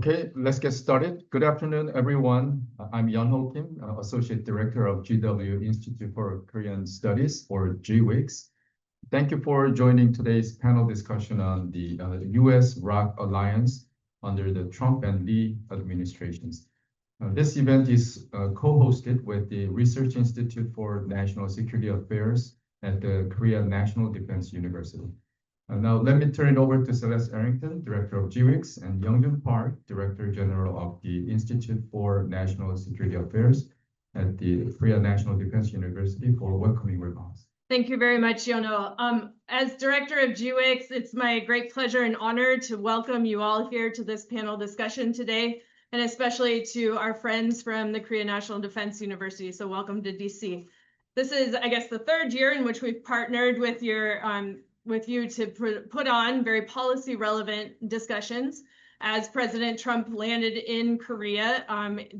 Okay, let's get started. Good afternoon, everyone. I'm Yeonho Kim, Associate Director of GW Institute for Korean Studies, or GWIX. Thank you for joining today's panel discussion on the US-ROK alliance under the Trump and Lee administrations. This event is co-hosted with the Research Institute for National Security Affairs at the Korea National Defense University. Now, let me turn it over to Celeste Arrington, Director of GWIX, and Youngjun Park, Director General of the Institute for National Security Affairs at the Korea National Defense University for welcoming remarks. Thank you very much, Yeonho. As Director of GWIX, it's my great pleasure and honor to welcome you all here to this panel discussion today, and especially to our friends from the Korea National Defense University. So welcome to DC. This is, I guess, the third year in which we've partnered with you to put on very policy relevant discussions. As President Trump landed in Korea,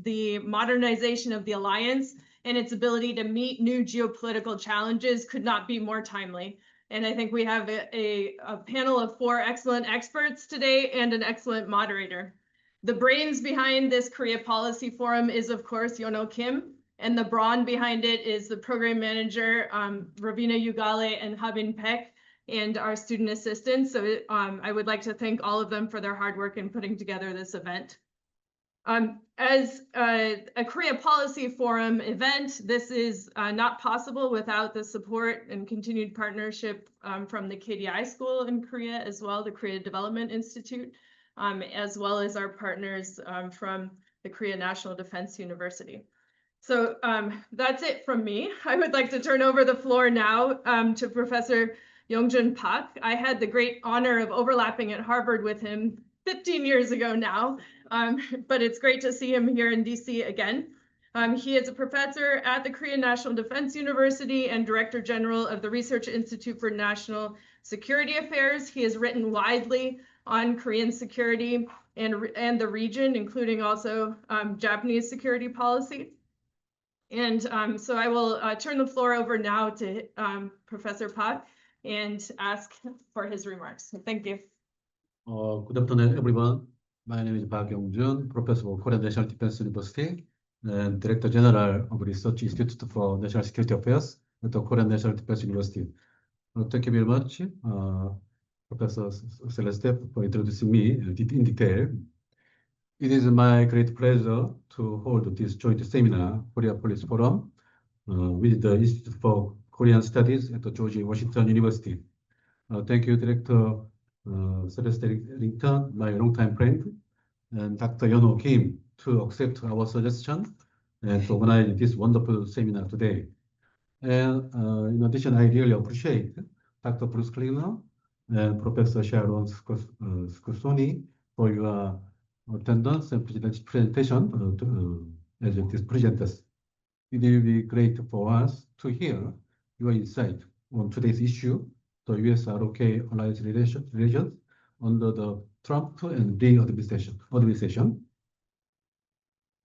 the modernization of the alliance and its ability to meet new geopolitical challenges could not be more timely. And I think we have a panel of 4 excellent experts today and an excellent moderator. The brains behind this Korea Policy Forum is, of course, Yeonho Kim, and the brawn behind it is the program manager, Ravina Yugale and Habin Peck, and our student assistants. So I would like to thank all of them for their hard work in putting together this event. As a Korea Policy Forum event, this is not possible without the support and continued partnership from the KDI School in Korea, as well the Korea Development Institute, as well as our partners from the Korea National Defense University. So that's it from me. I would like to turn over the floor now to Professor Youngjun Park. I had the great honor of overlapping at Harvard with him 15 years ago now, but it's great to see him here in DC again. He is a professor at the Korean National Defense University and Director General of the Research Institute for National Security Affairs. He has written widely on Korean security and the region, including also Japanese security policy. And so I will turn the floor over now to Professor Park and ask for his remarks. Thank you. Good afternoon, everyone. My name is Park Youngjun, Professor of Korea National Defense University and Director General of Research Institute for National Security Affairs at the Korea National Defense University. Thank you very much, Professor Celeste, for introducing me in detail. It is my great pleasure to hold this joint seminar, Korea Policy Forum, with the Institute for Korean Studies at the George Washington University. Thank you, Director Celeste Arrington, my longtime friend, and Dr. Yeonho Kim to accept our suggestion and to organize this wonderful seminar today. And in addition, I really appreciate Dr. Bruce Klingner and Professor Sharon Squassoni for your attendance and presentation as these presenters. It will be great for us to hear your insight on today's issue, the US-ROK alliance relations under the Trump and Lee administration.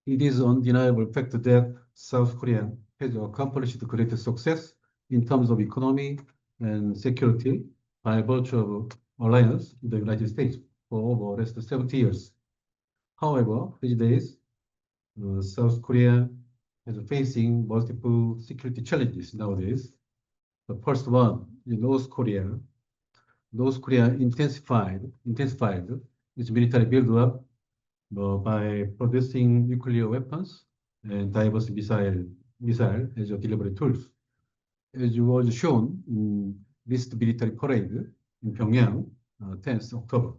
It is an undeniable fact that South Korea has accomplished great success in terms of economy and security by virtue of alliance with the United States for over the last 70 years. However, these days, South Korea is facing multiple security challenges nowadays. The first one is North Korea. North Korea intensified its military buildup by producing nuclear weapons and diverse missile as delivery tools. As was shown in this military parade in Pyongyang, 10th October.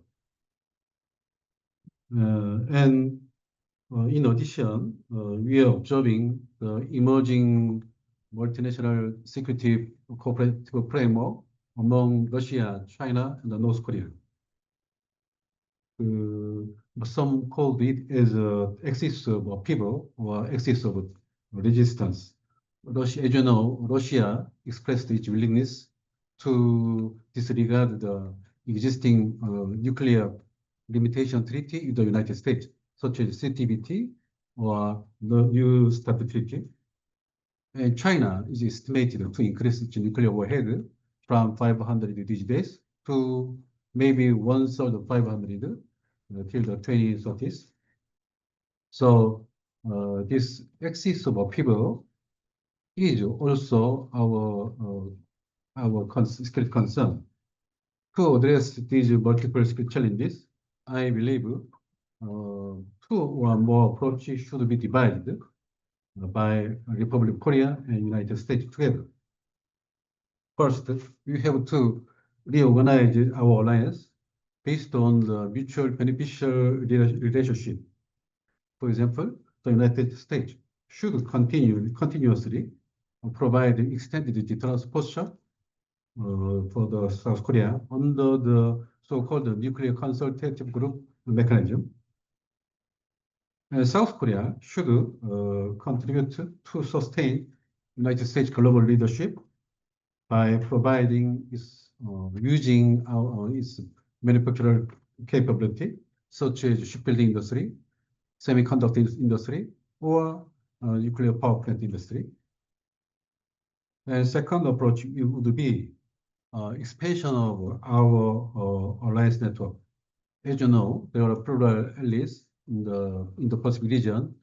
And in addition, we are observing the emerging multinational security cooperative framework among Russia, China, and North Korea. Some call it as an axis of people or axis of resistance. Russia, as you know, Russia expressed its willingness to disregard the existing nuclear limitation treaty with the United States, such as CTBT or the New START treaty. And China is estimated to increase its nuclear warhead from 500 these days to maybe 1,500 till the 2030s. So this axis of upheaval is also our security concern. To address these multiple security challenges, I believe two or more approaches should be divided by Republic of Korea and United States together. First, we have to reorganize our alliance based on the mutual beneficial relationship. For example, the United States should continuously provide extended deterrence posture for the South Korea under the so-called nuclear consultative group mechanism. And South Korea should contribute to sustain United States global leadership by providing using its manufacturer capability, such as shipbuilding industry, semiconductor industry, or nuclear power plant industry. And second approach would be expansion of our alliance network. As you know, there are plural allies in the Indo-Pacific region,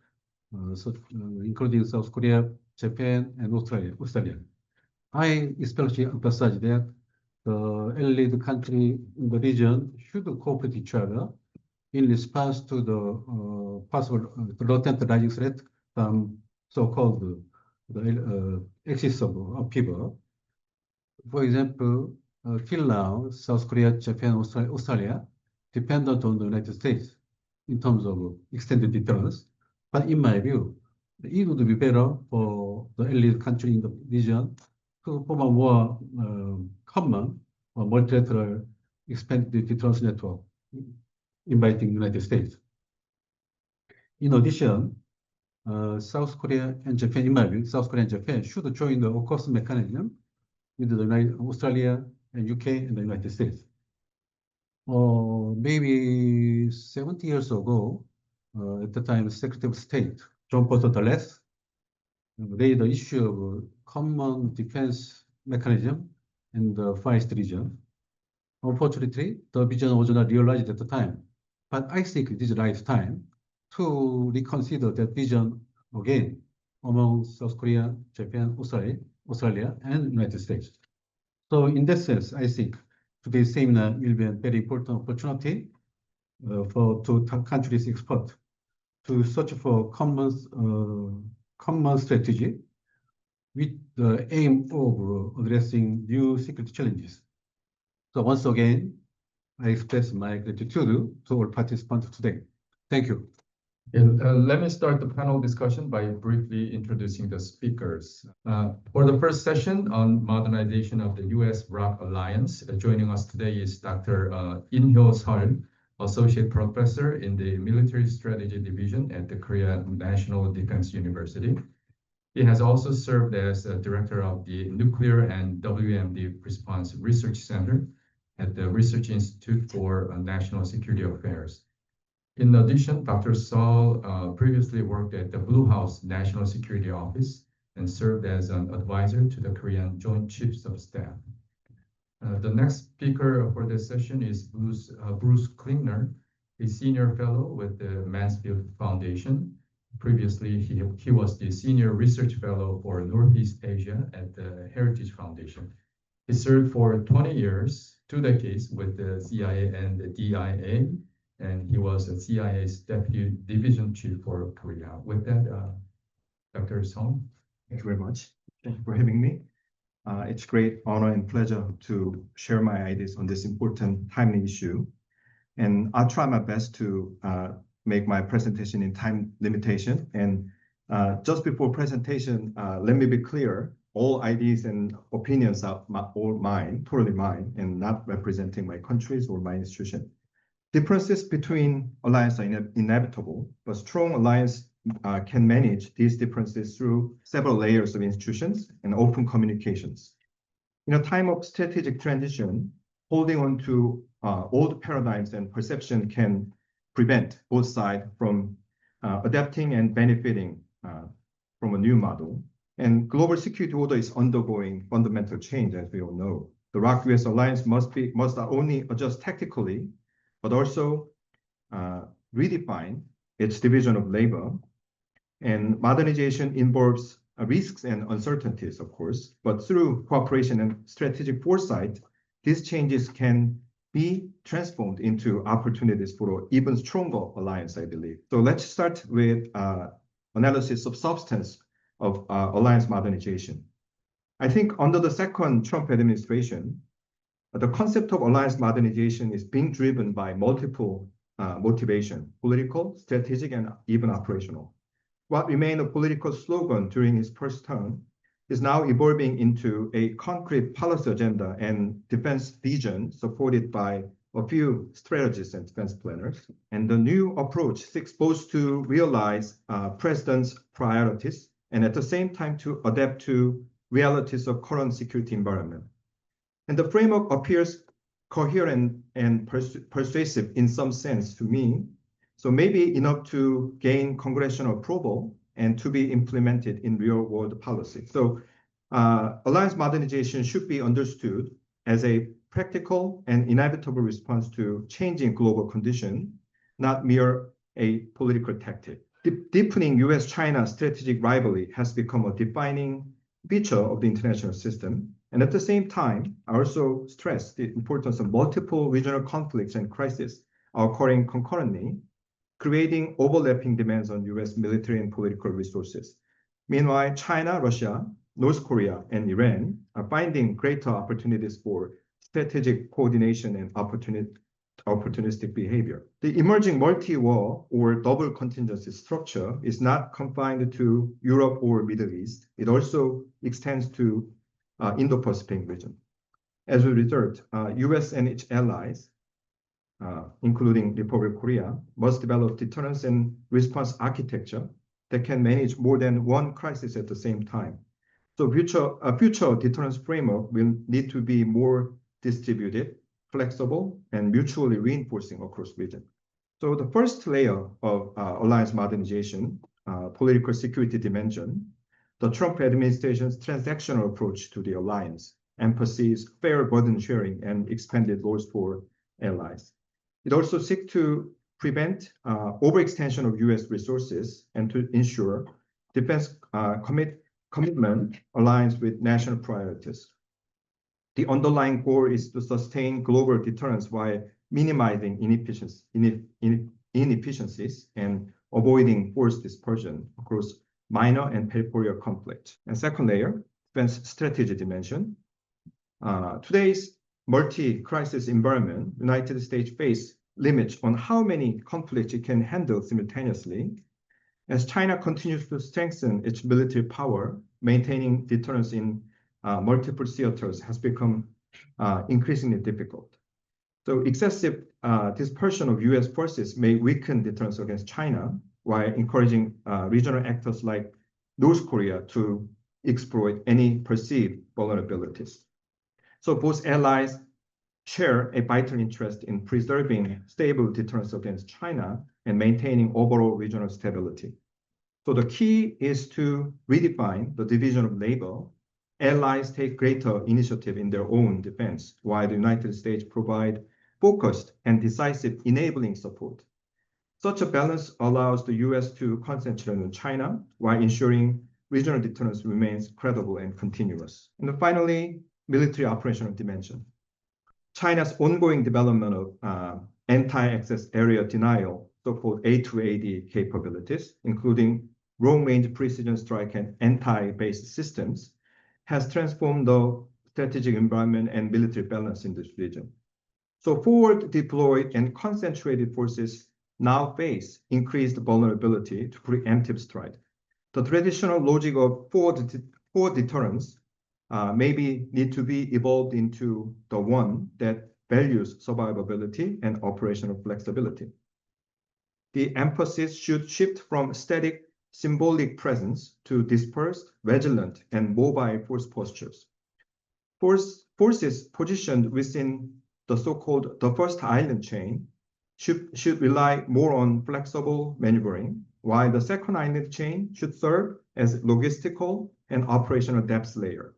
including South Korea, Japan, and Australia. I especially emphasize that the allied countries in the region should cooperate with each other in response to the possible latent rising threat from so-called axis of upheaval. For example, till now, South Korea, Japan, Australia dependent on the United States in terms of extended deterrence. But in my view, it would be better for the allied country in the region to form a more common or multilateral expanded deterrence network, inviting the United States. In addition, South Korea and Japan, in my view, South Korea and Japan should join the AUKUS mechanism with Australia and UK and the United States. Maybe 70 years ago, at the time, Secretary of State John Foster Dulles raised the issue of common defense mechanism in the Far East region. Unfortunately, the vision was not realized at the time. But I think it is the right time to reconsider that vision again among South Korea, Japan, Australia, and United States. So in that sense, I think today's seminar will be a very important opportunity for two countries' experts to search for common strategy with the aim of addressing new security challenges. So once again, I express my gratitude to all participants today. Thank you. Let me start the panel discussion by briefly introducing the speakers. For the first session on modernization of the U.S.-ROK alliance, joining us today is Dr. Inhyo Seol, Associate Professor in the Military Strategy Division at the Korea National Defense University. He has also served as Director of the Nuclear and WMD Response Research Center at the Research Institute for National Security Affairs. In addition, Dr. Seol previously worked at the Blue House National Security Office and served as an advisor to the Korean Joint Chiefs of Staff. The next speaker for this session is Bruce Klingner, a senior fellow with the Mansfield Foundation. Previously, he was the senior research fellow for Northeast Asia at the Heritage Foundation. He served for 20 years, 2 decades with the CIA and the DIA, and he was a CIA's Deputy Division Chief for Korea. With that, Dr. Sohn. Thank you very much. Thank you for having me. It's great honor and pleasure to share my ideas on this important, timely issue. And I'll try my best to make my presentation in time limitation. And just before presentation, let me be clear. All ideas and opinions are all mine, totally mine, and not representing my countries or my institution. Differences between alliances are inevitable, but strong alliance can manage these differences through several layers of institutions and open communications. In a time of strategic transition, holding on to old paradigms and perception can prevent both sides from adapting and benefiting from a new model. And global security order is undergoing fundamental change, as we all know. The ROK-US alliance must not only adjust tactically, but also redefine its division of labor. And modernization involves risks and uncertainties, of course, but through cooperation and strategic foresight, these changes can be transformed into opportunities for an even stronger alliance, I believe. So let's start with analysis of substance of alliance modernization. I think under the second Trump administration, the concept of alliance modernization is being driven by multiple motivation, political, strategic, and even operational. What remained a political slogan during his first term is now evolving into a concrete policy agenda and defense vision supported by a few strategists and defense planners. And the new approach seeks both to realize President's priorities and at the same time to adapt to realities of current security environment. And the framework appears coherent and persuasive in some sense to me. So maybe enough to gain congressional approval and to be implemented in real-world policy. So alliance modernization should be understood as a practical and inevitable response to changing global condition, not mere a political tactic. Deepening US-China strategic rivalry has become a defining feature of the international system. And at the same time, I also stress the importance of multiple regional conflicts and crises occurring concurrently, creating overlapping demands on US military and political resources. Meanwhile, China, Russia, North Korea, and Iran are finding greater opportunities for strategic coordination and opportunistic behavior. The emerging multi-war or double contingency structure is not confined to Europe or Middle East. It also extends to Indo-Pacific region. As a result, US and its allies, including Republic of Korea, must develop deterrence and response architecture that can manage more than one crisis at the same time. So a future deterrence framework will need to be more distributed, flexible, and mutually reinforcing across region. So the first layer of alliance modernization, political security dimension, the Trump administration's transactional approach to the alliance emphasizes fair burden sharing and expanded roles for allies. It also seeks to prevent overextension of US resources and to ensure defense commitment aligns with national priorities. The underlying goal is to sustain global deterrence while minimizing inefficiencies and avoiding force dispersion across minor and peripheral conflict. And second layer, defense strategy dimension. Today's multi-crisis environment, United States face limits on how many conflicts it can handle simultaneously. As China continues to strengthen its military power, maintaining deterrence in multiple theaters has become increasingly difficult. So excessive dispersion of US forces may weaken deterrence against China while encouraging regional actors like North Korea to exploit any perceived vulnerabilities. So both allies share a vital interest in preserving stable deterrence against China and maintaining overall regional stability. So the key is to redefine the division of labor. Allies take greater initiative in their own defense, while the United States provide focused and decisive enabling support. Such a balance allows the US to concentrate on China while ensuring regional deterrence remains credible and continuous. And finally, military operational dimension. China's ongoing development of anti-access area denial, so-called A2AD capabilities, including long-range precision strike and anti-base systems, has transformed the strategic environment and military balance in this region. So forward deployed and concentrated forces now face increased vulnerability to preemptive strike. The traditional logic of forward deterrence maybe need to be evolved into the one that values survivability and operational flexibility. The emphasis should shift from static symbolic presence to dispersed, resilient, and mobile force postures. Forces positioned within the so-called the first island chain should rely more on flexible maneuvering, while the second island chain should serve as logistical and operational depth layer.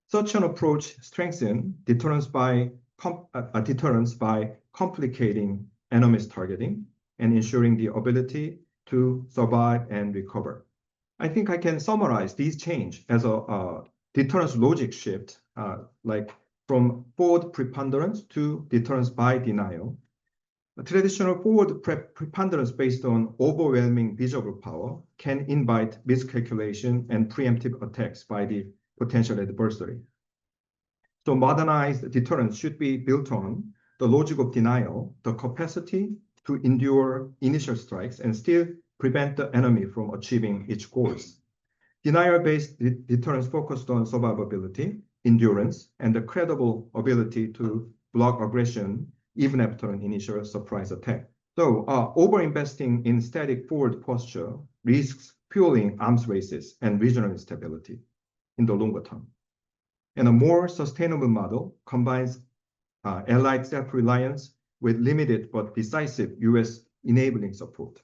Such an approach strengthens deterrence by complicating enemy's targeting and ensuring the ability to survive and recover. I think I can summarize these changes as a deterrence logic shift, like from forward preponderance to deterrence by denial. A traditional forward preponderance based on overwhelming visible power can invite miscalculation and preemptive attacks by the potential adversary. So modernized deterrence should be built on the logic of denial, the capacity to endure initial strikes and still prevent the enemy from achieving its goals. Denial-based deterrence focused on survivability, endurance, and the credible ability to block aggression even after an initial surprise attack. So over-investing in static forward posture risks fueling arms races and regional instability in the longer term. And a more sustainable model combines allied self-reliance with limited but decisive US enabling support.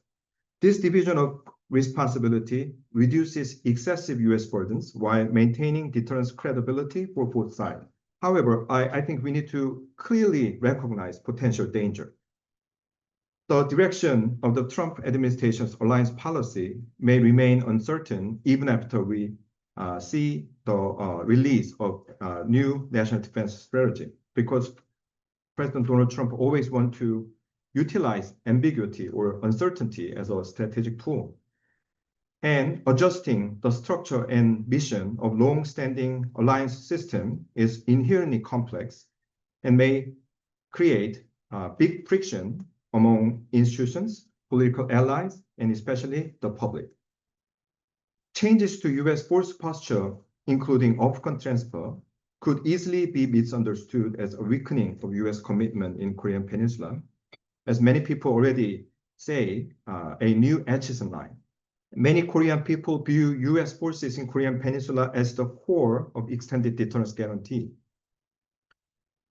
This division of responsibility reduces excessive US burdens while maintaining deterrence credibility for both sides. However, I think we need to clearly recognize potential danger. The direction of the Trump administration's alliance policy may remain uncertain even after we see the release of new national defense strategy, because President Donald Trump always wants to utilize ambiguity or uncertainty as a strategic tool. And adjusting the structure and mission of long-standing alliance system is inherently complex and may create big friction among institutions, political allies, and especially the public. Changes to US force posture, including off-con transfer, could easily be misunderstood as a weakening of US commitment in Korean Peninsula. As many people already say, a new Atchison line. Many Korean people view US forces in Korean Peninsula as the core of extended deterrence guarantee.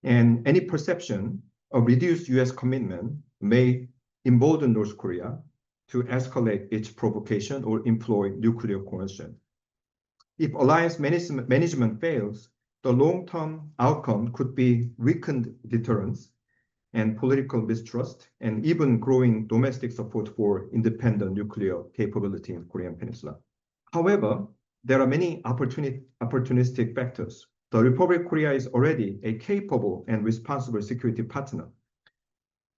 And any perception of reduced US commitment may embolden North Korea to escalate its provocation or employ nuclear coercion. If alliance management fails, the long-term outcome could be weakened deterrence and political mistrust, and even growing domestic support for independent nuclear capability in Korean Peninsula. However, there are many opportunistic factors. The Republic of Korea is already a capable and responsible security partner.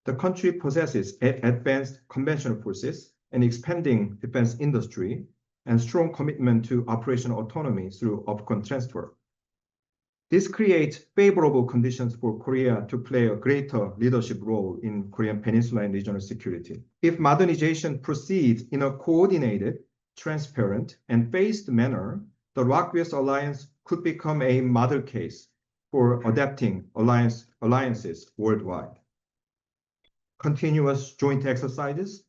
The country possesses advanced conventional forces, an expanding defense industry, and strong commitment to operational autonomy through off-con transfer. This creates favorable conditions for Korea to play a greater leadership role in Korean Peninsula and regional security. If modernization proceeds in a coordinated, transparent, and phased manner, the ROK-US alliance could become a model case for adapting alliances worldwide. Continuous joint exercises,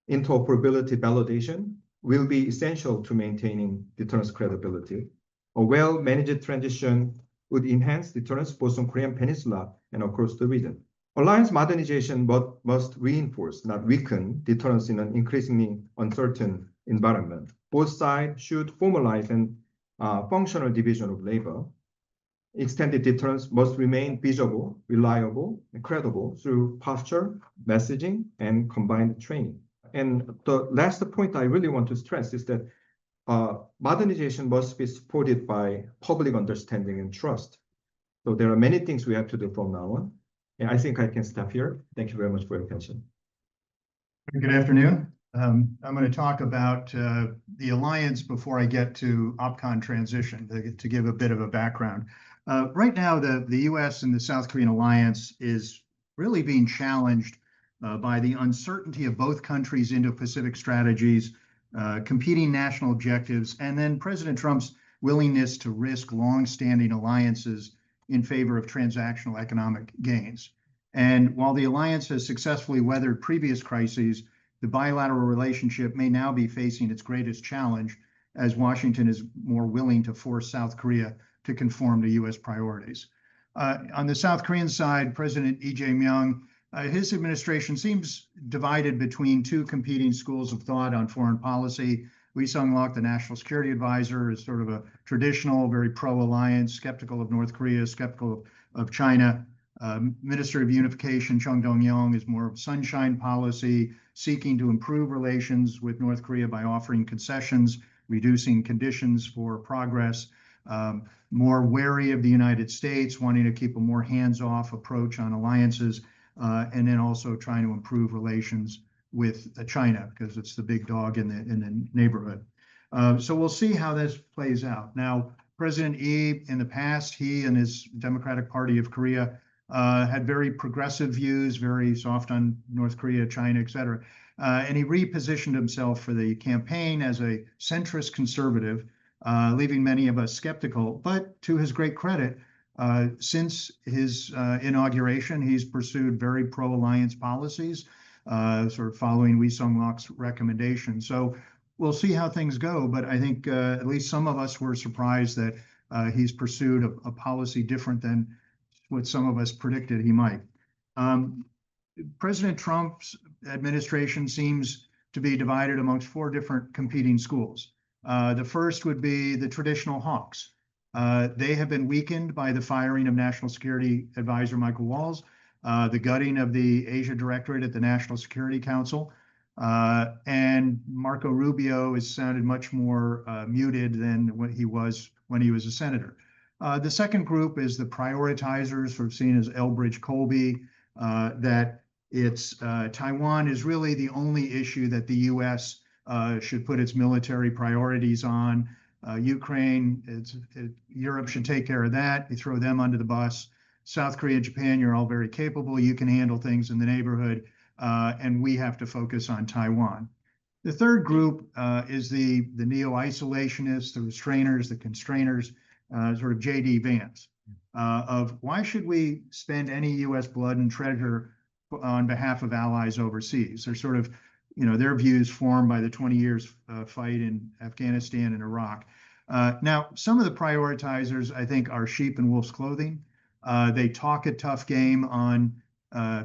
interoperability validation will be essential to maintaining deterrence credibility. A well-managed transition would enhance deterrence both on Korean Peninsula and across the region. Alliance modernization must reinforce, not weaken, deterrence in an increasingly uncertain environment. Both sides should formalize an functional division of labor. Extended deterrence must remain visible, reliable, and credible through posture, messaging, and combined training. And the last point I really want to stress is that modernization must be supported by public understanding and trust. So there are many things we have to do from now on. And I think I can stop here. Thank you very much for your attention. Good afternoon. I'm going to talk about the alliance before I get to OPCON transition, to give a bit of a background. Right now, the U.S. and the South Korean alliance is really being challenged by the uncertainty of both countries' Indo-Pacific strategies, competing national objectives, and then President Trump's willingness to risk long-standing alliances in favor of transactional economic gains. And while the alliance has successfully weathered previous crises, the bilateral relationship may now be facing its greatest challenge as Washington is more willing to force South Korea to conform to U.S. priorities. On the South Korean side, President Lee Jae-myung, his administration seems divided between two competing schools of thought on foreign policy. Lee Sung-lok, the national security advisor, is sort of a traditional, very pro-alliance, skeptical of North Korea, skeptical of China. Minister of Unification Chung Dong-yong is more of sunshine policy, seeking to improve relations with North Korea by offering concessions, reducing conditions for progress, more wary of the United States, wanting to keep a more hands-off approach on alliances, and then also trying to improve relations with China because it's the big dog in the neighborhood. So we'll see how this plays out. Now, President Lee, in the past, he and his Democratic Party of Korea had very progressive views, very soft on North Korea, China, et cetera. And he repositioned himself for the campaign as a centrist conservative, leaving many of us skeptical. But to his great credit, since his inauguration, he's pursued very pro-alliance policies, sort of following Lee Sung-lok's recommendation. So we'll see how things go. But I think at least some of us were surprised that he's pursued a policy different than what some of us predicted he might. President Trump's administration seems to be divided amongst 4 different competing schools. The first would be the traditional hawks. They have been weakened by the firing of National Security Advisor Michael Waltz, the gutting of the Asia Directorate at the National Security Council, and Marco Rubio has sounded much more muted than what he was when he was a senator. The second group is the prioritizers, sort of seen as Elbridge Colby, that it's Taiwan is really the only issue that the U.S. Should put its military priorities on. Ukraine, Europe should take care of that. You throw them under the bus. South Korea, Japan, you're all very capable. You can handle things in the neighborhood, and we have to focus on Taiwan. The third group is the neo-isolationists, the restrainers, the constrainers, sort of J.D. Vance, of why should we spend any U.S. blood and treasure on behalf of allies overseas? They're sort of, their views formed by the 20 years fight in Afghanistan and Iraq. Now, some of the prioritizers, I think, are sheep in wolf's clothing. They talk a tough game on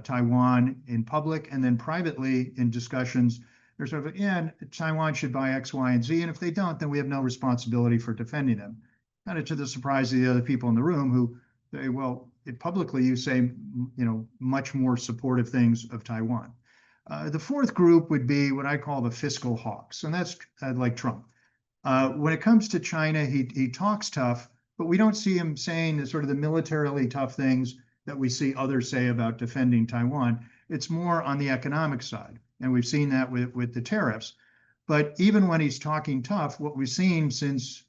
Taiwan in public, and then privately in discussions, they're sort of, yeah, Taiwan should buy X, Y, and Z, and if they don't, then we have no responsibility for defending them. Kind of to the surprise of the other people in the room who say, well, publicly you say, much more supportive things of Taiwan. The fourth group would be what I call the fiscal hawks, and that's like Trump. When it comes to China, he talks tough, but we don't see him saying the sort of the militarily tough things that we see others say about defending Taiwan. It's more on the economic side, and we've seen that with the tariffs. But even when he's talking tough, what we've seen since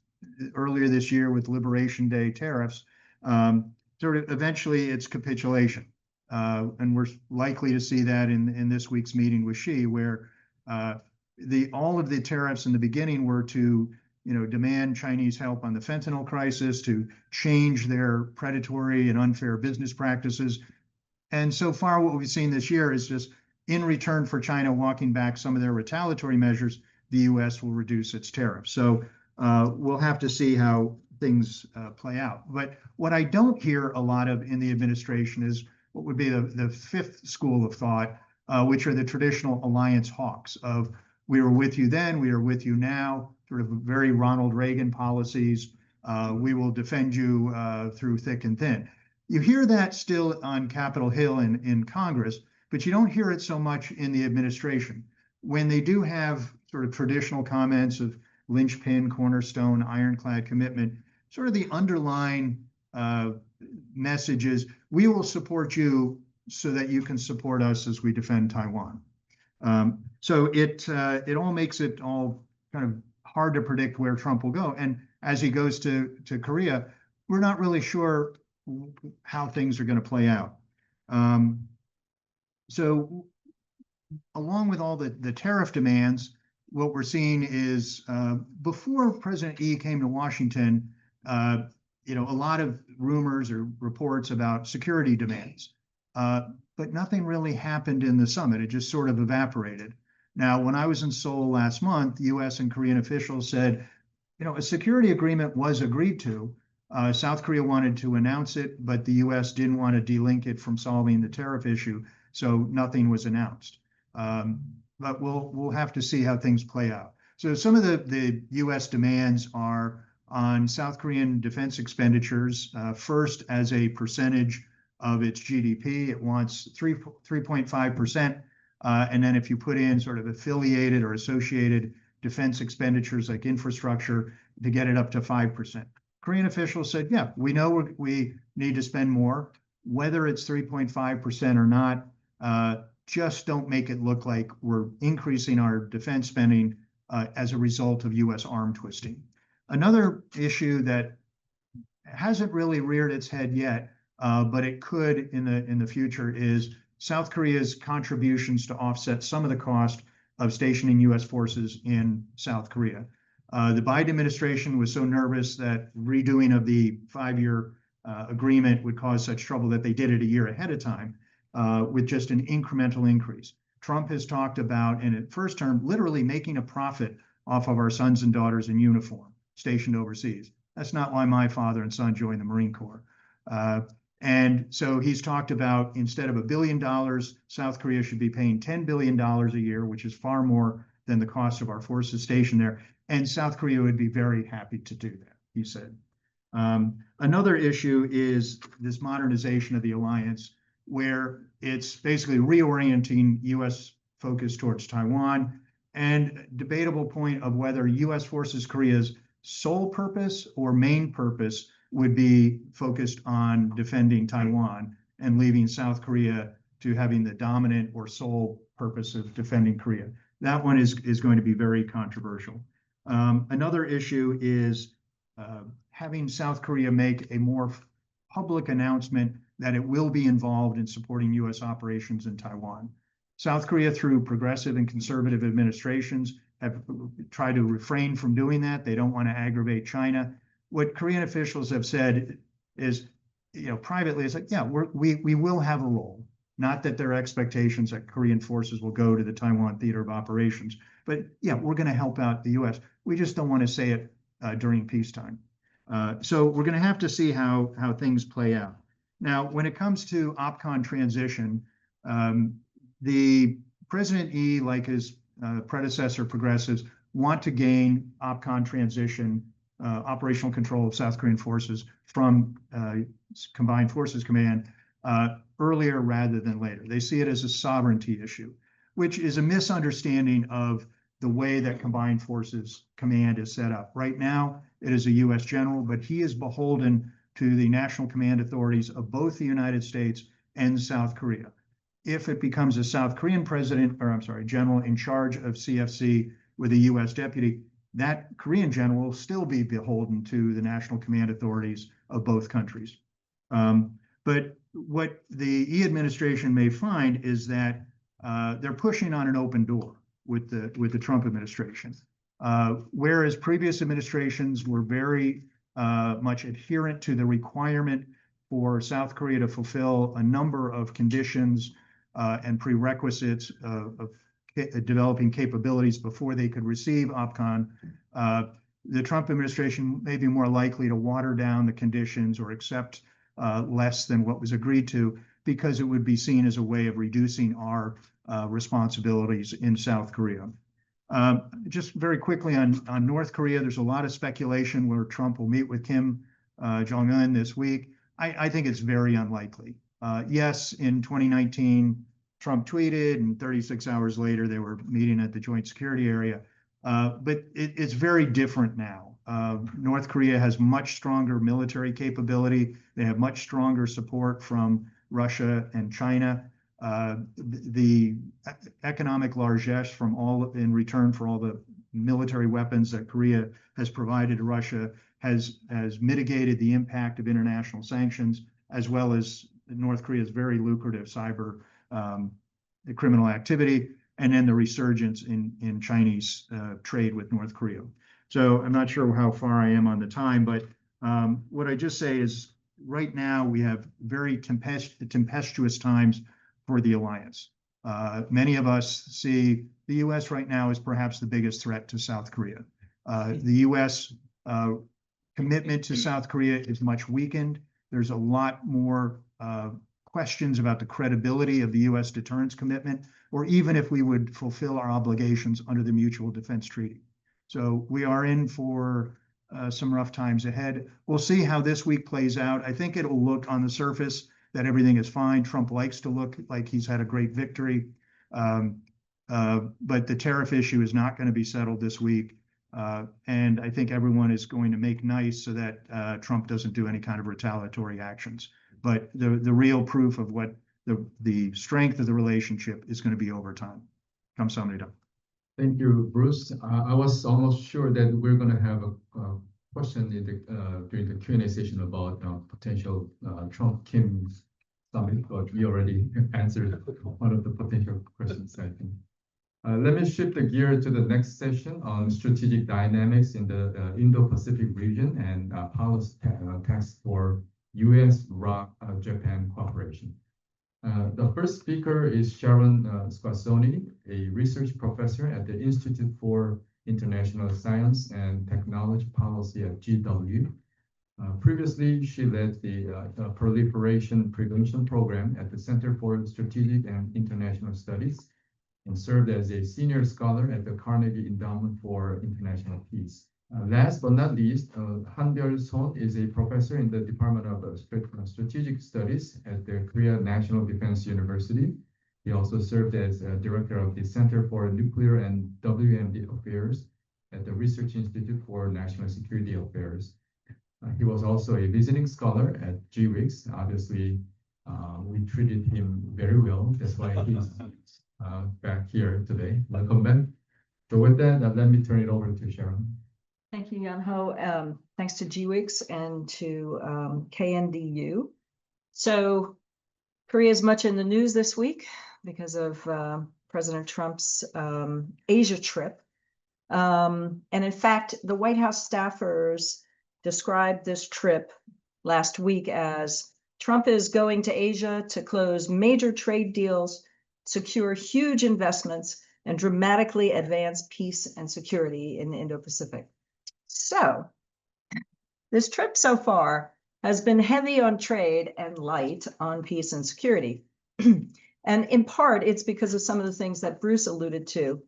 earlier this year with Liberation Day tariffs, sort of eventually it's capitulation. And we're likely to see that in this week's meeting with Xi, where all of the tariffs in the beginning were to demand Chinese help on the fentanyl crisis, to change their predatory and unfair business practices. And so far, what we've seen this year is just in return for China walking back some of their retaliatory measures, the U.S. will reduce its tariffs. So we'll have to see how things play out. But what I don't hear a lot of in the administration is what would be the fifth school of thought, which are the traditional alliance hawks of we were with you then, we are with you now, sort of very Ronald Reagan policies. We will defend you through thick and thin. You hear that still on Capitol Hill in Congress, but you don't hear it so much in the administration. When they do have sort of traditional comments of linchpin, cornerstone, ironclad commitment, sort of the underlying message is, we will support you so that you can support us as we defend Taiwan. So it all makes it all kind of hard to predict where Trump will go. And as he goes to Korea, we're not really sure how things are going to play out. So along with all the tariff demands, what we're seeing is before President Lee came to Washington, a lot of rumors or reports about security demands, but nothing really happened in the summit. It just sort of evaporated. Now, when I was in Seoul last month, U.S. and Korean officials said, a security agreement was agreed to. South Korea wanted to announce it, but the U.S. didn't want to delink it from solving the tariff issue, so nothing was announced. But we'll have to see how things play out. So some of the U.S. demands are on South Korean defense expenditures, first as a percentage of its GDP. It wants 3.5%. And then if you put in sort of affiliated or associated defense expenditures like infrastructure to get it up to 5%. Korean officials said, yeah, we know we need to spend more, whether it's 3.5% or not. Just don't make it look like we're increasing our defense spending as a result of U.S. arm twisting. Another issue that hasn't really reared its head yet, but it could in the future, is South Korea's contributions to offset some of the cost of stationing U.S. forces in South Korea. The Biden administration was so nervous that redoing of the 5-year agreement would cause such trouble that they did it a year ahead of time with just an incremental increase. Trump has talked about, in its first term, literally making a profit off of our sons and daughters in uniform stationed overseas. That's not why my father and son joined the Marine Corps. And so he's talked about, instead of $1 billion, South Korea should be paying $10 billion a year, which is far more than the cost of our forces stationed there. And South Korea would be very happy to do that, he said. Another issue is this modernization of the alliance, where it's basically reorienting U.S. focus towards Taiwan, and debatable point of whether U.S. forces Korea's sole purpose or main purpose would be focused on defending Taiwan and leaving South Korea to having the dominant or sole purpose of defending Korea. That one is going to be very controversial. Another issue is having South Korea make a more public announcement that it will be involved in supporting U.S. operations in Taiwan. South Korea, through progressive and conservative administrations, have tried to refrain from doing that. They don't want to aggravate China. What Korean officials have said is, privately, it's like, yeah, we will have a role. Not that their expectations that Korean forces will go to the Taiwan theater of operations, but yeah, we're going to help out the U.S. We just don't want to say it during peacetime. So we're going to have to see how things play out. Now, when it comes to OPCON transition, the President Yi, like his predecessor progressives, want to gain OPCON transition, operational control of South Korean forces from Combined Forces Command earlier rather than later. They see it as a sovereignty issue, which is a misunderstanding of the way that Combined Forces Command is set up. Right now, it is a U.S. general, but he is beholden to the national command authorities of both the United States and South Korea. If it becomes a South Korean general in charge of CFC with a U.S. deputy, that Korean general will still be beholden to the national command authorities of both countries. But what the Yi administration may find is that they're pushing on an open door with the Trump administration. Whereas previous administrations were very much adherent to the requirement for South Korea to fulfill a number of conditions and prerequisites of developing capabilities before they could receive OPCON, the Trump administration may be more likely to water down the conditions or accept less than what was agreed to, because it would be seen as a way of reducing our responsibilities in South Korea. Just very quickly on North Korea, there's a lot of speculation where Trump will meet with Kim Jong-un this week. I think it's very unlikely. Yes, in 2019, Trump tweeted, and 36 hours later, they were meeting at the Joint Security Area. But it's very different now. North Korea has much stronger military capability. They have much stronger support from Russia and China. The economic largesse in return for all the military weapons that Korea has provided to Russia has mitigated the impact of international sanctions, as well as North Korea's very lucrative cyber criminal activity, and then the resurgence in Chinese trade with North Korea. So I'm not sure how far I am on the time, but what I just say is right now we have very tempestuous times for the alliance. Many of us see the U.S. right now as perhaps the biggest threat to South Korea. The U.S. commitment to South Korea is much weakened. There's a lot more questions about the credibility of the U.S. deterrence commitment, or even if we would fulfill our obligations under the Mutual Defense Treaty. So we are in for some rough times ahead. We'll see how this week plays out. I think it'll look on the surface that everything is fine. Trump likes to look like he's had a great victory. But the tariff issue is not going to be settled this week. And I think everyone is going to make nice so that Trump doesn't do any kind of retaliatory actions. But the real proof of what the strength of the relationship is going to be over time. 감사합니다. Thank you, Bruce. I was almost sure that we're going to have a question in the, during the Q&A session about potential Trump-Kim summit, but we already answered one of the potential questions, I think. Let me shift the gear to the next session on strategic dynamics in the Indo-Pacific region and policy text for U.S.-ROK Japan cooperation. The first speaker is Sharon Squassoni, a research professor at the Institute for International Science and Technology Policy at GW. Previously, she led the Proliferation Prevention Program at the Center for Strategic and International Studies and served as a senior scholar at the Carnegie Endowment for International Peace. Last but not least, Hanbyeol Sohn is a professor in the Department of Strategic Studies at the Korea National Defense University. He also served as director of the Center for Nuclear and WMD Affairs at the Research Institute for National Security Affairs. He was also a visiting scholar at GWIX. Obviously, we treated him very well. That's why he's back here today. Welcome back. So with that, let me turn it over to Sharon. Thank you, Yunho. Thanks to GWIX and to KNDU. So Korea is much in the news this week because of President Trump's Asia trip. And in fact, the White House staffers described this trip last week as Trump is going to Asia to close major trade deals, secure huge investments, and dramatically advance peace and security in the Indo-Pacific. So this trip so far has been heavy on trade and light on peace and security. And in part, it's because of some of the things that Bruce alluded to.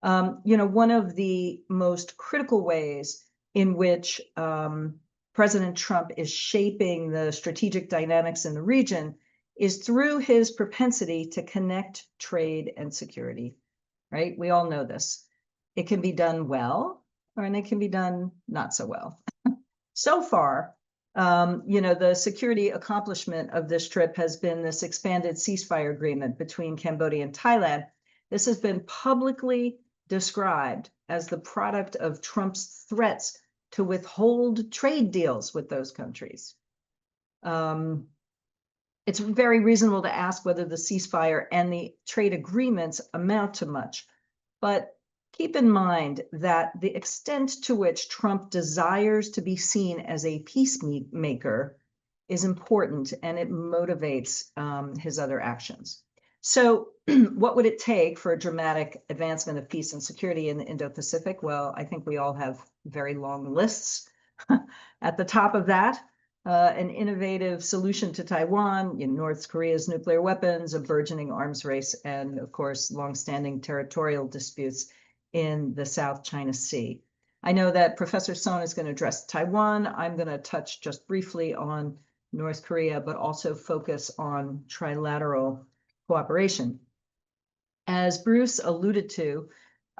You know, one of the most critical ways in which President Trump is shaping the strategic dynamics in the region is through his propensity to connect trade and security, right? We all know this. It can be done well, and it can be done not so well. So far, you know, the security accomplishment of this trip has been this expanded ceasefire agreement between Cambodia and Thailand. This has been publicly described as the product of Trump's threats to withhold trade deals with those countries. It's very reasonable to ask whether the ceasefire and the trade agreements amount to much, but keep in mind that the extent to which Trump desires to be seen as a peacemaker is important, and it motivates his other actions. So what would it take for a dramatic advancement of peace and security in the Indo-Pacific? Well, I think we all have very long lists. At the top of that, an innovative solution to Taiwan, North Korea's nuclear weapons, a burgeoning arms race, and of course, longstanding territorial disputes in the South China Sea. I know that Professor Sohn is going to address Taiwan. I'm going to touch just briefly on North Korea, but also focus on trilateral cooperation. As Bruce alluded to,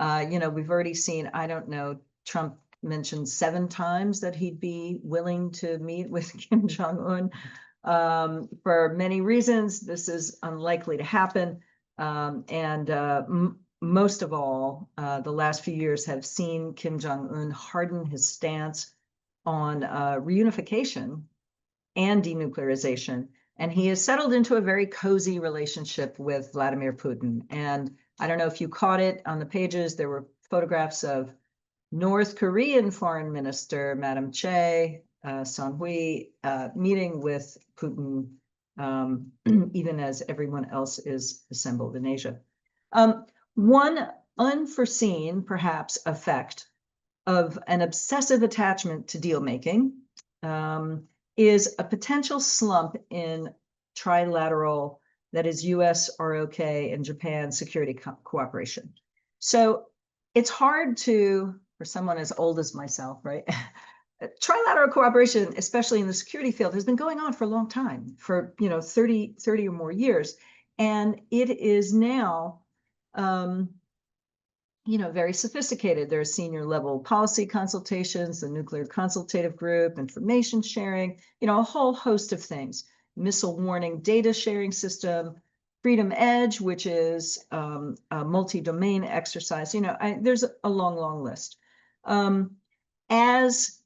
you know, we've already seen, I don't know, Trump mentioned 7 times that he'd be willing to meet with Kim Jong-un. For many reasons, this is unlikely to happen. Most of all, the last few years have seen Kim Jong-un harden his stance on reunification and denuclearization. And he has settled into a very cozy relationship with Vladimir Putin. And I don't know if you caught it on the pages, there were photographs of North Korean Foreign Minister, Madam Che, Sohn, meeting with Putin, even as everyone else is assembled in Asia. One unforeseen, perhaps, effect of an obsessive attachment to deal making is a potential slump in trilateral, that is US, ROK, and Japan security cooperation. So it's hard to, for someone as old as myself, right, trilateral cooperation, especially in the security field, has been going on for a long time, for 30 or more years. And it is now very sophisticated. There are senior level policy consultations, the nuclear consultative group, information sharing, a whole host of things. Missile warning data sharing system, Freedom Edge, which is a multi-domain exercise. There's a long list. As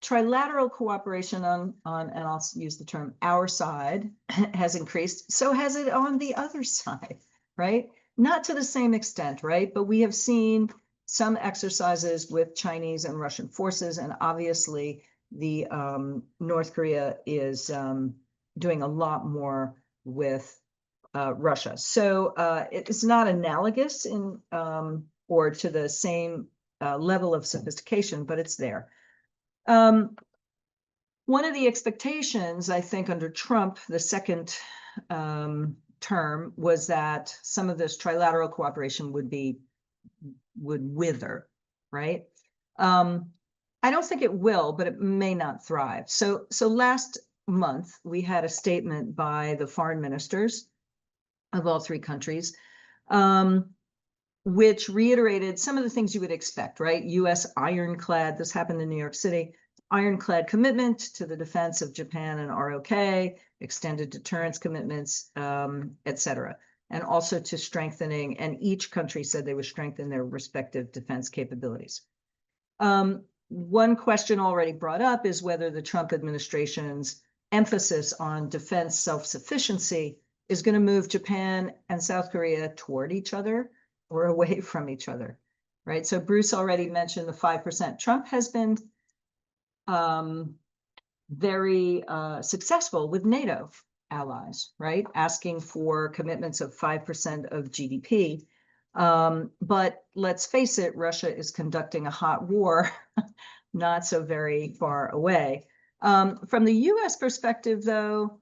trilateral cooperation on, and I'll use the term our side, has increased, so has it on the other side, right? Not to the same extent, right? But we have seen some exercises with Chinese and Russian forces, and obviously the North Korea is doing a lot more with Russia. So it's not analogous in or to the same level of sophistication, but it's there. One of the expectations, I think, under Trump, the second term, was that some of this trilateral cooperation would wither, right? I don't think it will, but it may not thrive. So last month, we had a statement by the foreign ministers of all three countries, which reiterated some of the things you would expect, right? U.S. ironclad, this happened in New York City, ironclad commitment to the defense of Japan and ROK, extended deterrence commitments, et cetera, and also to strengthening, and each country said they would strengthen their respective defense capabilities. One question already brought up is whether the Trump administration's emphasis on defense self-sufficiency is going to move Japan and South Korea toward each other or away from each other, right? So Bruce already mentioned the 5%. Trump has been very successful with NATO allies, right? Asking for commitments of 5% of GDP. But let's face it, Russia is conducting a hot war, not so very far away. From the US perspective, though,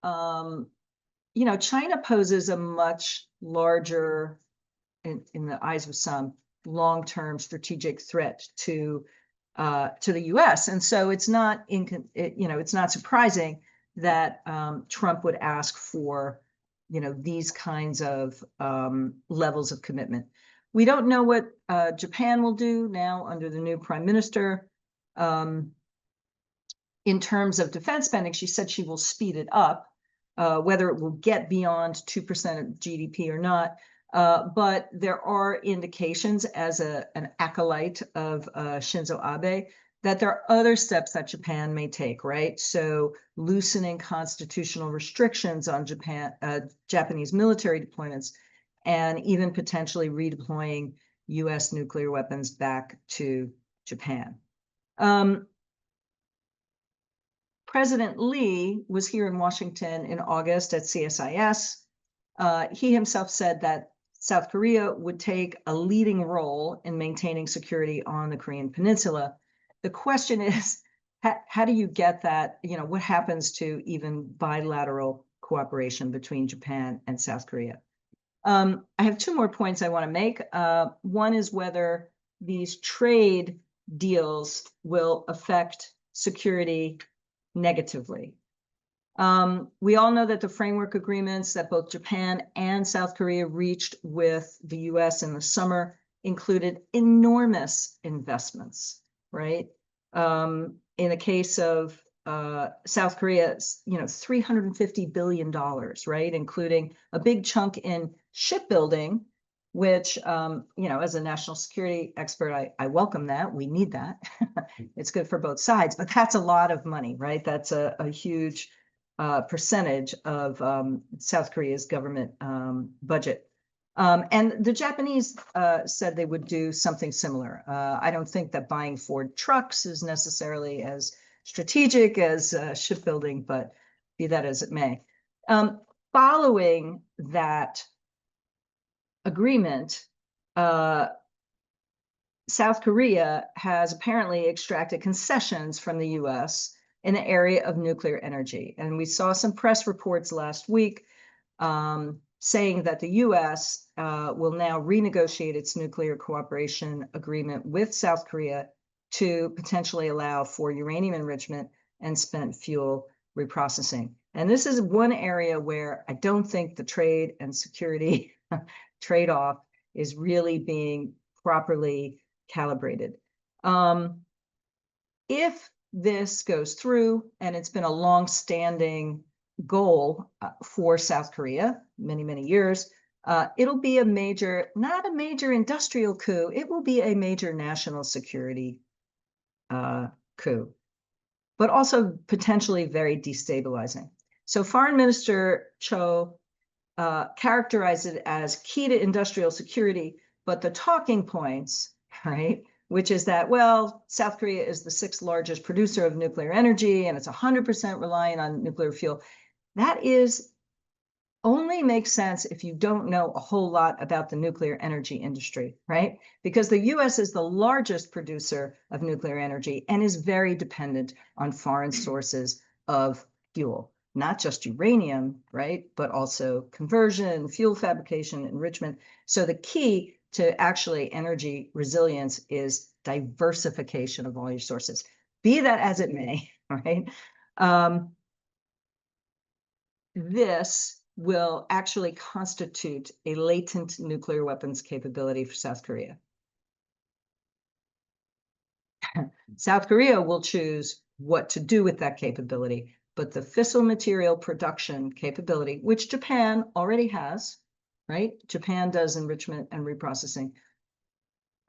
China poses a much larger, in the eyes of some, long-term strategic threat to the U.S. And so it's not it's not surprising that Trump would ask for these kinds of levels of commitment. We don't know what Japan will do now under the new prime minister. In terms of defense spending, she said she will speed it up, whether it will get beyond 2% of GDP or not. But there are indications as an acolyte of Shinzo Abe that there are other steps that Japan may take, right? So loosening constitutional restrictions on Japanese military deployments, and even potentially redeploying US nuclear weapons back to Japan. President Lee was here in Washington in August at CSIS. He himself said that South Korea would take a leading role in maintaining security on the Korean Peninsula. The question is, how do you get that? What happens to even bilateral cooperation between Japan and South Korea? I have two more points I want to make. One is whether these trade deals will affect security negatively. We all know that the framework agreements that both Japan and South Korea reached with the US in the summer included enormous investments, right? In the case of South Korea, $350 billion, right? Including a big chunk in shipbuilding, which, as a national security expert, I welcome that. We need that. It's good for both sides, but that's a lot of money, right? That's a huge percentage of South Korea's government budget. And the Japanese said they would do something similar. I don't think that buying Ford trucks is necessarily as strategic as shipbuilding, but be that as it may. Following that agreement, South Korea has apparently extracted concessions from the US in the area of nuclear energy. And we saw some press reports last week saying that the US will now renegotiate its nuclear cooperation agreement with South Korea to potentially allow for uranium enrichment and spent fuel reprocessing. And this is one area where I don't think the trade and security trade-off is really being properly calibrated. If this goes through, and it's been a long-standing goal for South Korea, many, many years, it'll be a major, not a major industrial coup, it will be a major national security coup, but also potentially very destabilizing. So Foreign Minister Cho characterized it as key to industrial security, but the talking points, right, which is that, well, South Korea is the 6th largest producer of nuclear energy, and it's 100% reliant on nuclear fuel. That is only makes sense if you don't know a whole lot about the nuclear energy industry, right? Because the US is the largest producer of nuclear energy and is very dependent on foreign sources of fuel, not just uranium, right? But also conversion, fuel fabrication, enrichment. So the key to actually energy resilience is diversification of all your sources. Be that as it may, right? This will actually constitute a latent nuclear weapons capability for South Korea. South Korea will choose what to do with that capability, but the fissile material production capability, which Japan already has, right? Japan does enrichment and reprocessing.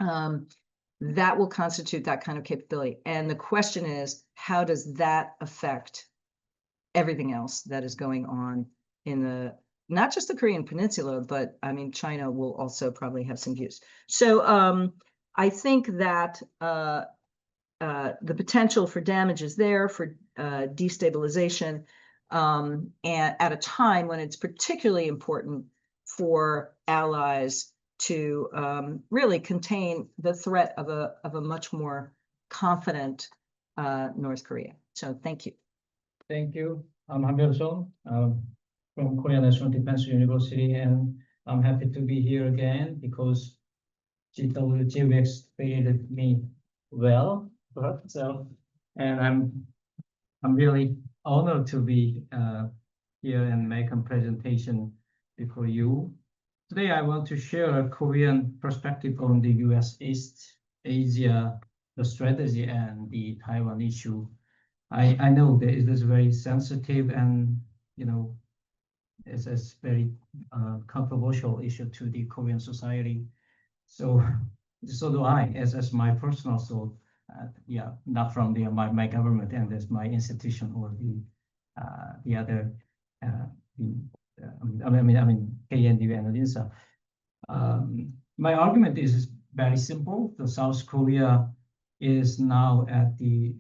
That will constitute that kind of capability. And the question is, how does that affect everything else that is going on in the, not just the Korean Peninsula, but I mean, China will also probably have some views. So I think that the potential for damage is there for destabilization, and at a time when it's particularly important for allies to really contain the threat of a much more confident North Korea. So thank you. Thank you. I'm Hanbyeol from Korean National Defense University, and I'm happy to be here again because GWX treated me well. So, and I'm really honored to be here and make a presentation before you. Today, I want to share a Korean perspective on the U.S. East Asia, the strategy, and the Taiwan issue. I know that it is very sensitive and, you know, it's a very controversial issue to the Korean society. So do I, as my personal thought. Yeah, not from my government and as my institution or the other. I mean KNDU and INSA. My argument is very simple. The South Korea is now at the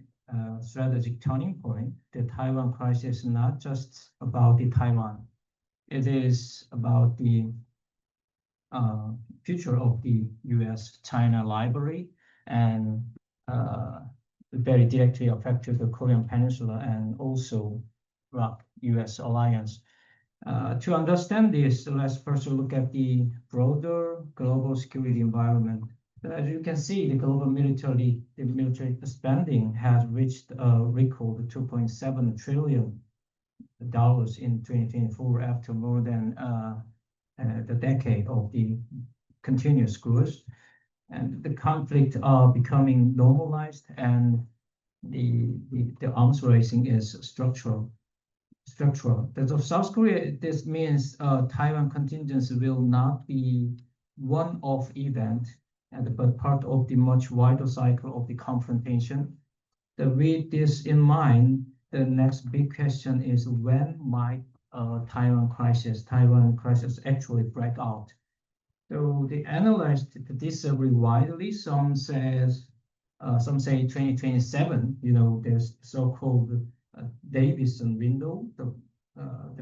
strategic turning point. The Taiwan crisis is not just about the Taiwan. It is about the future of the U.S.-China rivalry and very directly affected the Korean Peninsula and also ROK-U.S. alliance. To understand this, let's first look at the broader global security environment. As you can see, the global military spending has reached a record $2.7 trillion in 2024 after more than the decade of the continuous growth. And the conflict are becoming normalized, and the arms racing is structural. So South Korea, this means Taiwan contingency will not be one-off event, but part of the much wider cycle of the confrontation. With this in mind, the next big question is when might Taiwan crisis actually break out? So the analysts disagree widely. Some say 2027. You know, there's so-called Davidson window,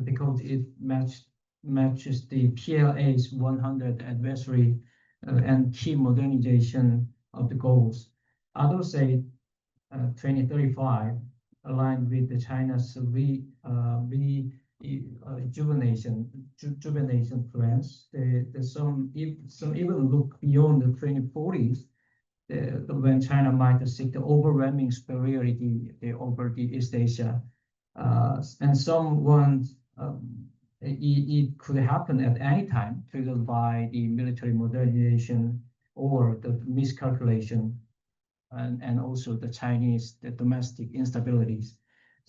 because it matches the PLA's 100 adversary and key modernization of the goals. Others say 2035, aligned with the China's rejuvenation plans. Some even look beyond the 2040s. when China might seek the overwhelming superiority over the East Asia, and it could happen at any time, triggered by the military modernization or the miscalculation, and also the domestic instabilities.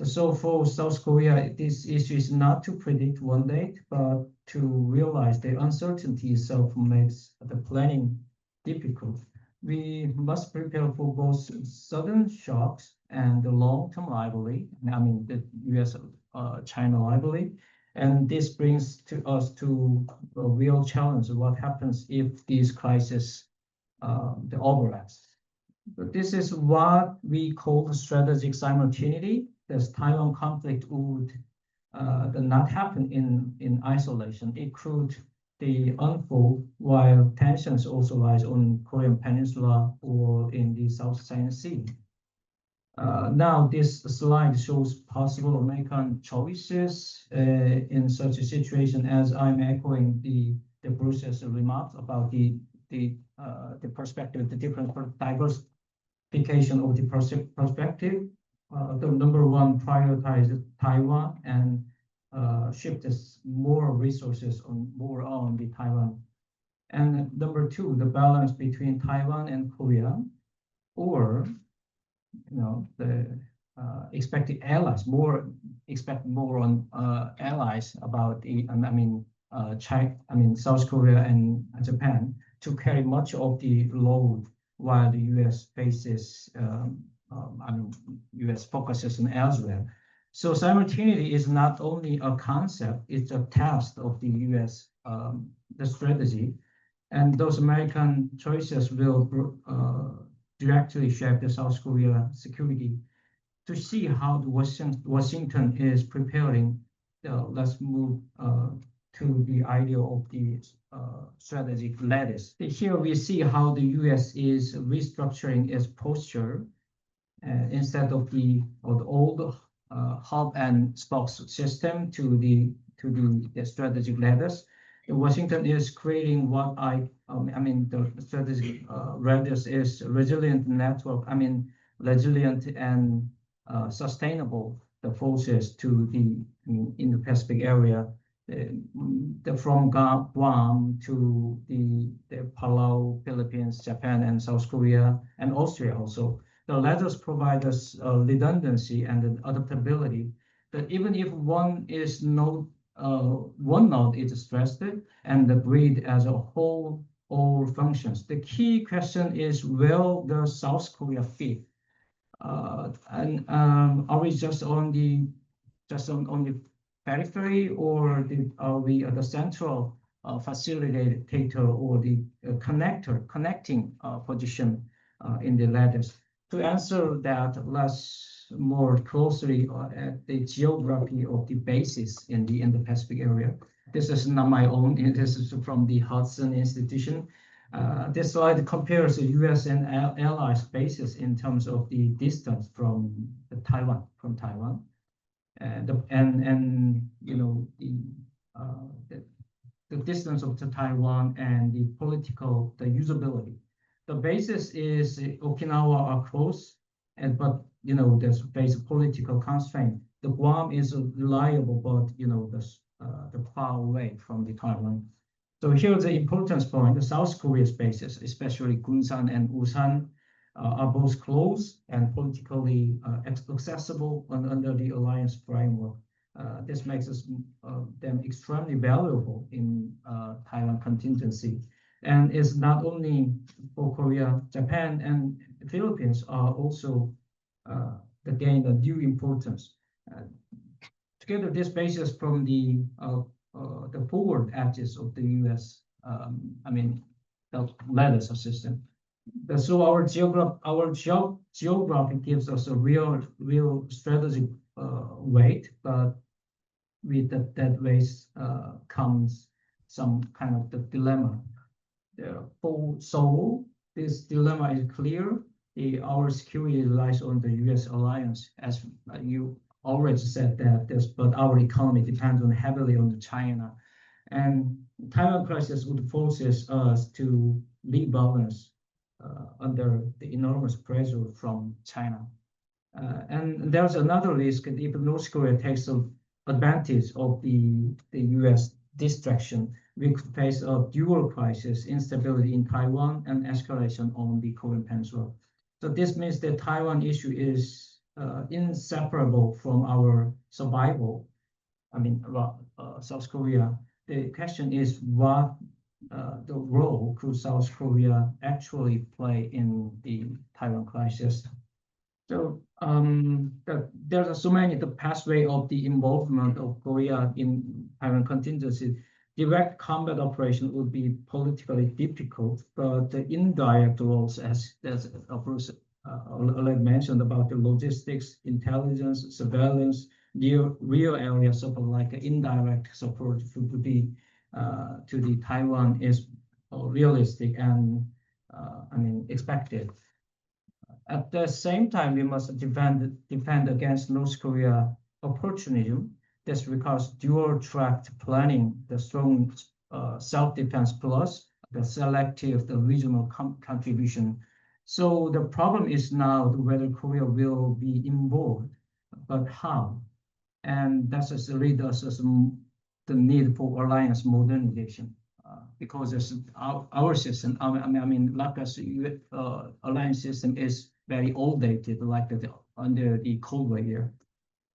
So for South Korea, this issue is not to predict one date, but to realize the uncertainty itself makes the planning difficult. We must prepare for both sudden shocks and the long-term rivalry, the US-China rivalry. And this brings us to a real challenge of what happens if these crises the overlaps. But this is what we call the strategic simultaneity. This Taiwan conflict would not happen in isolation. It could unfold while tensions also rise on Korean Peninsula or in the South China Sea. Now, this slide shows possible American choices in such a situation, as I'm echoing the Bruce's remarks about the perspective, the different diversification of the perspective. The number one, prioritize Taiwan and shift more resources more on the Taiwan. And number two, the balance between Taiwan and Korea, or the expected allies, expect more on allies about the South Korea and Japan to carry much of the load while the U.S. faces U.S. focuses on elsewhere. So simultaneity is not only a concept; it's a test of the U.S. The strategy, and those American choices will directly shape the South Korea security. To see how Washington is preparing, let's move to the idea of the strategic lattice. Here we see how the U.S. is restructuring its posture. Instead of the old hub and spoke system to the strategic lattice, Washington is creating what the strategic lattice is resilient network. Resilient and sustainable the forces to the Indo-Pacific area, from Guam to the Palau, Philippines, Japan, and South Korea, and Austria also. The lattice provide us redundancy and adaptability. That even if one node is stressed, and the grid as a whole all functions. The key question is, where does South Korea fit? Are we just on the periphery, or are we at the central facilitator or the connecting position in the lattice? To answer that, let's more closely at the geography of the bases in the Indo-Pacific area. This is not my own. This is from the Hudson Institution. This slide compares the U.S. and allies bases in terms of the distance from Taiwan, and the distance of Taiwan and the political usability. The basis is Okinawa are close, but there's basic political constraint. The Guam is reliable, but the far away from the Taiwan. So here's the importance point. The South Korea's bases, especially Gunsan and Ulsan, are both close and politically accessible under the alliance framework. This makes them extremely valuable in Taiwan contingency. And it's not only for Korea, Japan, and the Philippines are also gain a new importance. Together, this basis from the forward edges of the U.S. The lattice system. So our geography gives us a real strategic weight, but with that weight comes some kind of the dilemma. For Seoul, this dilemma is clear. Our security relies on the U.S. alliance, as you already said but our economy depends heavily on China, and Taiwan crisis would force us to rebalance under the enormous pressure from China. And there's another risk that if North Korea takes advantage of the US distraction, we could face a dual crisis, instability in Taiwan and escalation on the Korean Peninsula. So this means the Taiwan issue is inseparable from our survival. I mean, South Korea. The question is what the role could South Korea actually play in the Taiwan crisis? So there are so many the pathway of the involvement of Korea in Taiwan contingency. Direct combat operation would be politically difficult, but the indirect roles, as Bruce already mentioned about the logistics, intelligence, surveillance, real areas of like indirect support would be to the Taiwan is realistic and expected. At the same time, we must defend against North Korea opportunism. This requires dual-track planning, the strong self-defense plus the selective, the regional contribution. So the problem is now whether Korea will be involved, but how? And that's just lead us as the need for alliance modernization. Because our system, LACA's alliance system is very outdated, like under the Cold War era.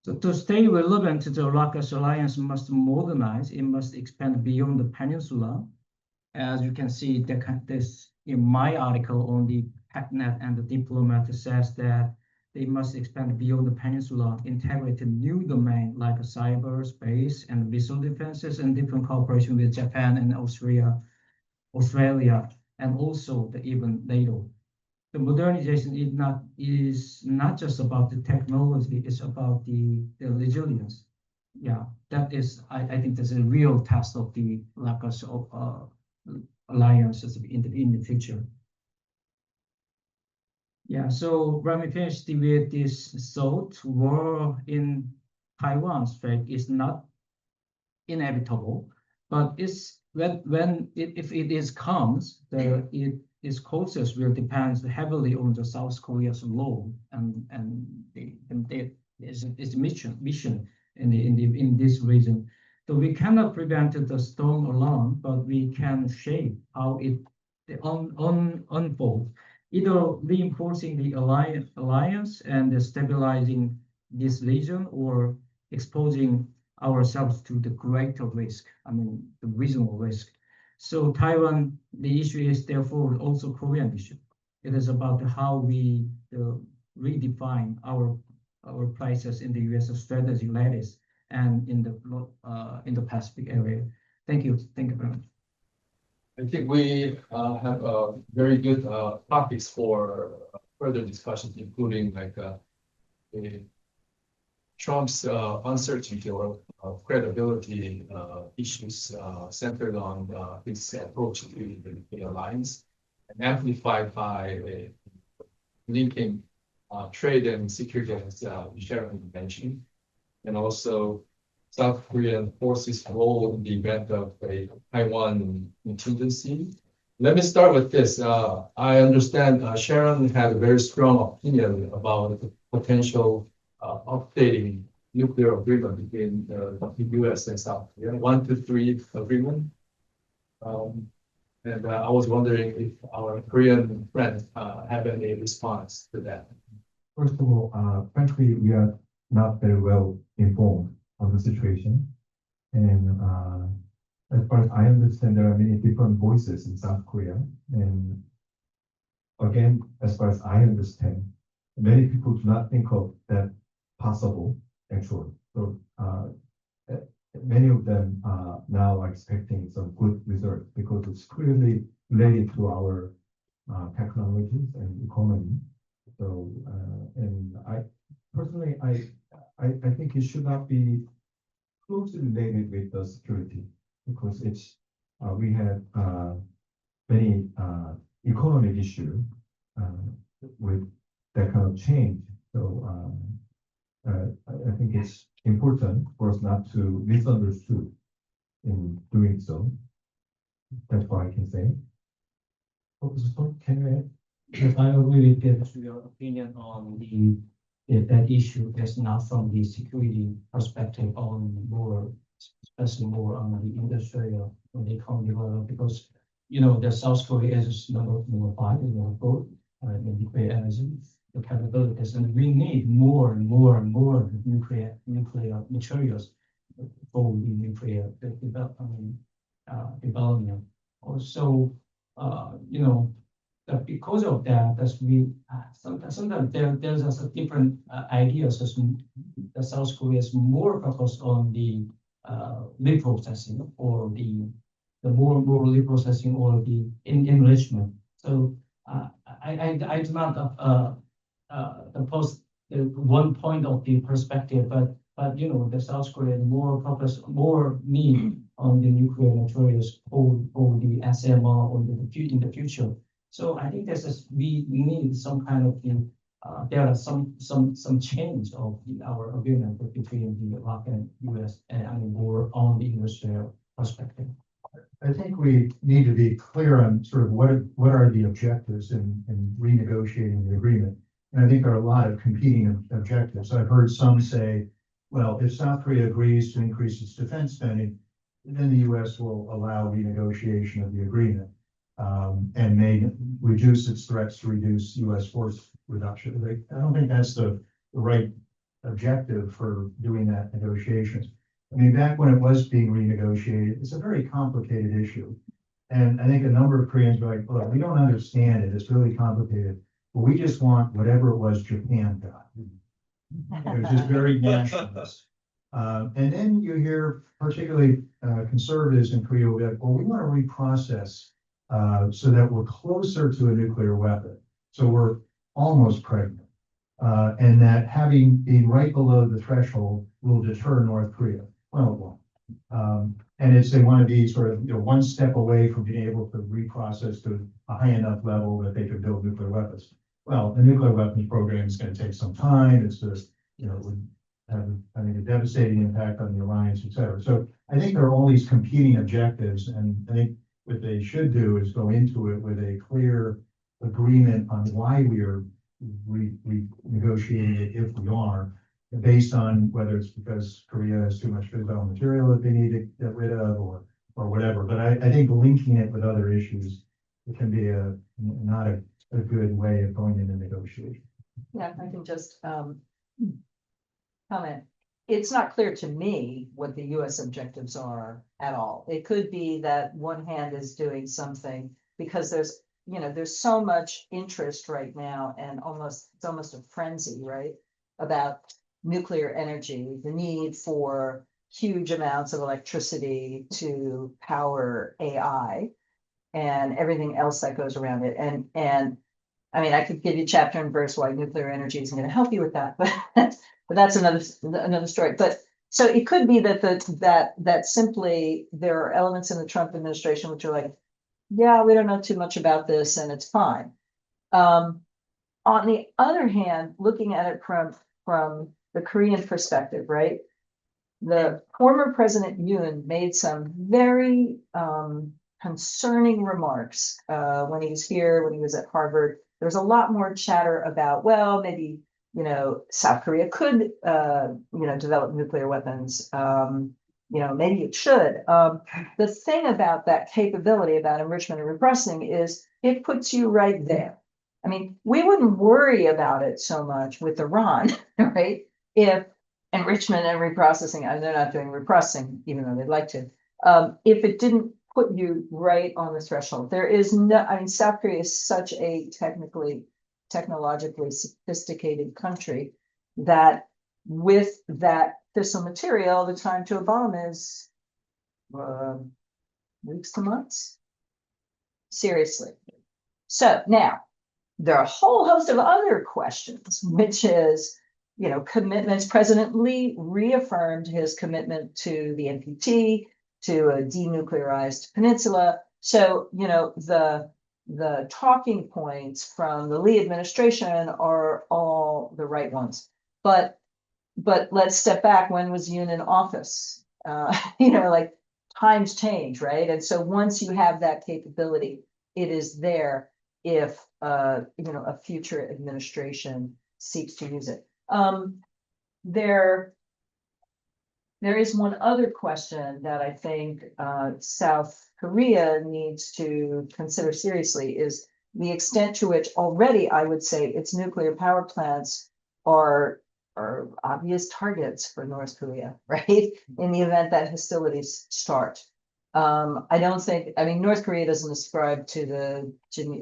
So to stay relevant, the LACA's alliance must modernize. It must expand beyond the peninsula. As you can see, this in my article on the PACNet and the Diplomat says that they must expand beyond the peninsula, integrate a new domain like cyberspace and missile defenses and different cooperation with Japan and Australia, and also even NATO. The modernization is not just about the technology, it's about the resilience. Yeah, that is, I think that's a real test of the LACA's alliances in the future. Yeah, so let me finish with this thought. War in Taiwan Strait is not inevitable, but it's if it comes, its causes will depend heavily on the South Korea's role and its mission in this region. So we cannot prevent the storm alone, but we can shape how it unfolds, either reinforcing the alliance and stabilizing this region, or exposing ourselves to the greater risk, the regional risk. So Taiwan, the issue is therefore also Korean issue. It is about how we redefine our places in the U.S. strategy lattice and in the Pacific area. Thank you. Thank you very much. I think we have very good topics for further discussions, including like Trump's uncertainty or credibility issues centered on his approach to the alliance, and amplified by linking trade and security, as Sharon mentioned, and also South Korean forces' role in the event of a Taiwan contingency. Let me start with this. I understand Sharon had a very strong opinion about the potential updating nuclear agreement between the U.S. and South Korea, 1 to 3 agreement. And I was wondering if our Korean friends have any response to that. First of all, frankly, we are not very well informed on the situation. And as far as I understand, there are many different voices in South Korea. And again, as far as I understand, many people do not think of that possible, actually. So many of them now are expecting some good results because it's clearly related to our technologies and economy. So, and I personally, I think it should not be closely related with the security, because it's we have many economic issue with that kind of change. So I think it's important for us not to misunderstood in doing so. That's what I can say. Can you add? Yes, I agree with your opinion on that issue. That's not from the security perspective on more, especially more on the industrial when they come develop, because the South Korea is number five in the world in nuclear energy, the capabilities, and we need more and more and more nuclear materials for the nuclear development. Also, because of that, sometimes there's a different ideas. The South Korea is more focused on the reprocessing or the more reprocessing or the enrichment. So I do not oppose one point of the perspective, but the South Korea more need on the nuclear materials or the SMR or in the future. So I think we need some kind of there are some change of our agreement between the ROK and US and more on the industrial perspective. I think we need to be clear on sort of what are the objectives in renegotiating the agreement. And I think there are a lot of competing objectives. I've heard some say, well, if South Korea agrees to increase its defense spending, then the US will allow renegotiation of the agreement and may reduce its threats to reduce US force reduction. I don't think that's the right objective for doing that negotiations. I mean, back when it was being renegotiated, it's a very complicated issue. And I think a number of Koreans were like, look, we don't understand it. It's really complicated. But we just want whatever it was Japan got. It was just very nationalist. And then you hear particularly conservatives in Korea will be like, well, we want to reprocess so that we're closer to a nuclear weapon. So we're almost pregnant. And that being right below the threshold will deter North Korea. Well, it won't. And they want to be sort of one step away from being able to reprocess to a high enough level that they could build nuclear weapons. Well, the nuclear weapons program is going to take some time. It's just, it would have, I think, a devastating impact on the alliance, et cetera. So I think there are all these competing objectives, and I think what they should do is go into it with a clear agreement on why we are renegotiating it, if we are, based on whether it's because Korea has too much fissile material that they need to get rid of or whatever. But I think linking it with other issues, it can be not a good way of going into negotiation. Yeah, I can just comment. It's not clear to me what the US objectives are at all. It could be that one hand is doing something because there's so much interest right now, and it's almost a frenzy, right? About nuclear energy, the need for huge amounts of electricity to power AI and everything else that goes around it. And I mean, I could give you chapter and verse why nuclear energy isn't going to help you with that, but that's another story. But so it could be that simply there are elements in the Trump administration which are like, yeah, we don't know too much about this and it's fine. On the other hand, looking at it from the Korean perspective, right? The former President Yoon made some very concerning remarks when he was here, when he was at Harvard. There was a lot more chatter about, well, maybe, South Korea could, develop nuclear weapons. Maybe it should. The thing about that capability about enrichment and reprocessing is it puts you right there. I mean, we wouldn't worry about it so much with Iran, right? If enrichment and reprocessing, and they're not doing reprocessing, even though they'd like to, if it didn't put you right on the threshold. There is South Korea is such a technologically sophisticated country that with that fissile material, the time to a bomb is weeks to months. Seriously. So now there are a whole host of other questions, which is, commitments. President Lee reaffirmed his commitment to the NPT, to a denuclearized peninsula. So, the talking points from the Lee administration are all the right ones. But let's step back. When was Yoon in office? Times change, right? And so once you have that capability, it is there. if, a future administration seeks to use it. There is one other question that I think South Korea needs to consider seriously is the extent to which already I would say its nuclear power plants are obvious targets for North Korea, right? In the event that hostilities start. I don't think, I mean, North Korea doesn't ascribe to the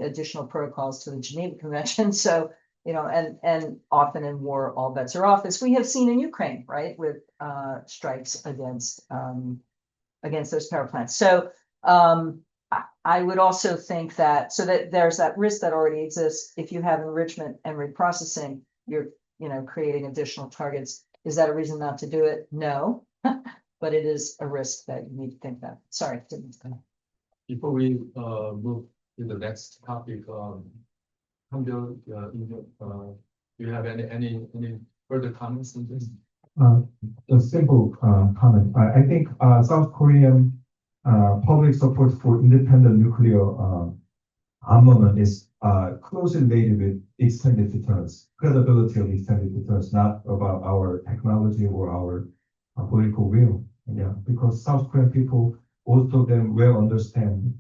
additional protocols to the Geneva Convention, so and often in war, all bets are off, as we have seen in Ukraine, right, with strikes against those power plants. So I would also think that there's that risk that already exists. If you have enrichment and reprocessing, you're creating additional targets. Is that a reason not to do it? No, but it is a risk that you need to think about. Sorry, Before we move to the next topic, Hanbyeol, do you have any further comments on this? A simple comment. I think South Korean public support for independent nuclear armament is closely related with extended deterrence, credibility of extended deterrence, not about our technology or our political will. Yeah, because South Korean people, most of them well understand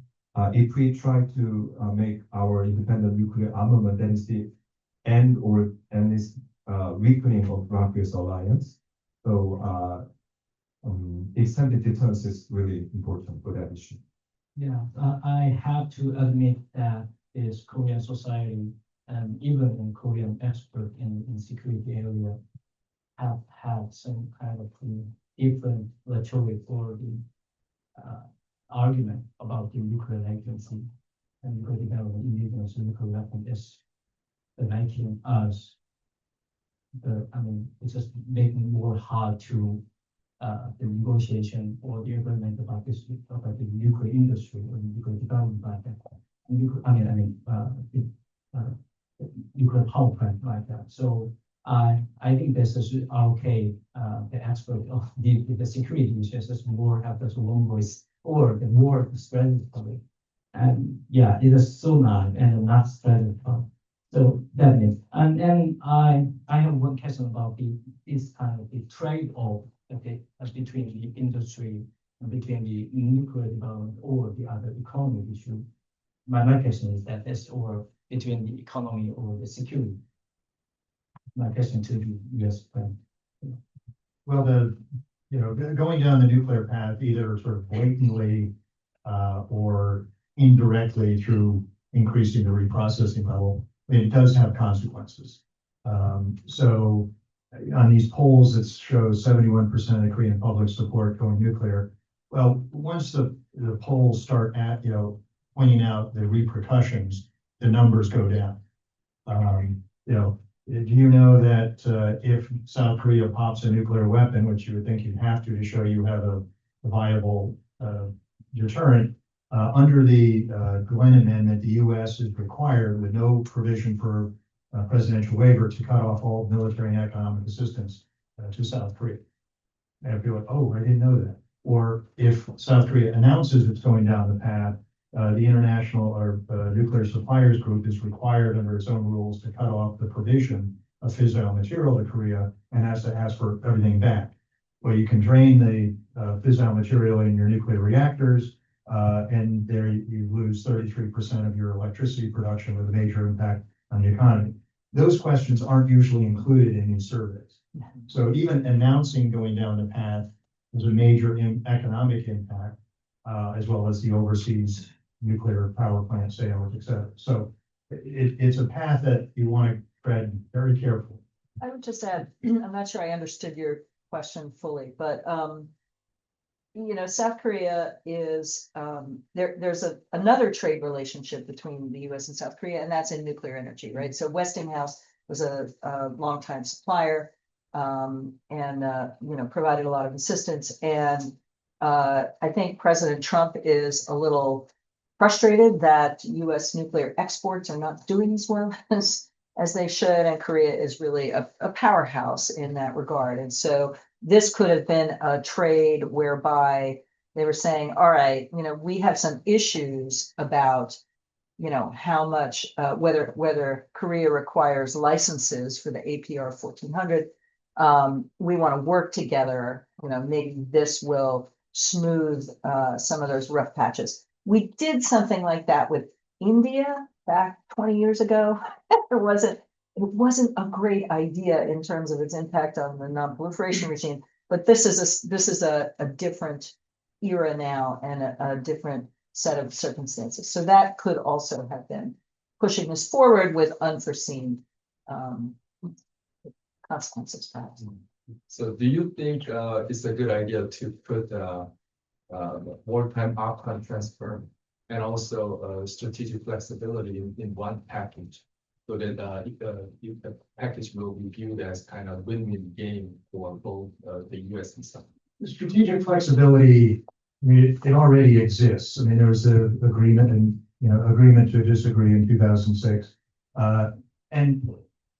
if we try to make our independent nuclear armament, that is the end is weakening of ROK-US alliance. So extended deterrence is really important for that issue. Yeah, I have to admit that is Korean society and even in Korean expert in security area have had some kind of different rhetoric or the argument about the nuclear agency and nuclear development, indigenous nuclear weapon is making us it's just making more hard to the negotiation or the agreement about the nuclear industry or nuclear development by that. Nuclear power plant like that. So I think this is okay. The expert of the security issues is more have this one voice or the more strategy. And yeah, it is so not and not strategy. So that means, and I have one question about this kind of the trade-off between the industry and between the nuclear development or the other economy issue. My question is that this or between the economy or the security. My question to the U.S. plan. Well, going down the nuclear path, either sort of blatantly or indirectly through increasing the reprocessing level, it does have consequences. So on these polls, it shows 71% of the Korean public support going nuclear. Well, once the polls start pointing out the repercussions, the numbers go down. Do you know that if South Korea pops a nuclear weapon, which you would think you'd have to show you have a viable deterrent, under the Glenn Amendment, the U.S. is required with no provision for presidential waiver to cut off all military and economic assistance to South Korea. And if you're like, oh, I didn't know that. Or if South Korea announces it's going down the path, the International or Nuclear Suppliers Group is required under its own rules to cut off the provision of fissile material to Korea and has to ask for everything back. Well, you can drain the fissile material in your nuclear reactors, and there you lose 33% of your electricity production with a major impact on the economy. Those questions aren't usually included in these surveys. So even announcing going down the path is a major economic impact, as well as the overseas nuclear power plant sales, et cetera. So it's a path that you want to tread very carefully. I would just add, I'm not sure I understood your question fully, but South Korea is there's another trade relationship between the US and South Korea, and that's in nuclear energy, right? So Westinghouse was a longtime supplier and provided a lot of assistance. And I think President Trump is a little frustrated that US nuclear exports are not doing as well as they should, and Korea is really a powerhouse in that regard. And so this could have been a trade whereby they were saying, all right, we have some issues about how much, whether Korea requires licenses for the APR 1400. We want to work together, maybe this will smooth some of those rough patches. We did something like that with India back 20 years ago. It wasn't a great idea in terms of its impact on the non-proliferation regime, but this is a different era now and a different set of circumstances. So that could also have been pushing us forward with unforeseen consequences, perhaps. So do you think it's a good idea to put wartime outcome transfer and also strategic flexibility in one package, so that the package will be viewed as kind of win-win game for both the US and South? The strategic flexibility, I mean, it already exists. I mean, there was an agreement agreement to disagree in 2006. And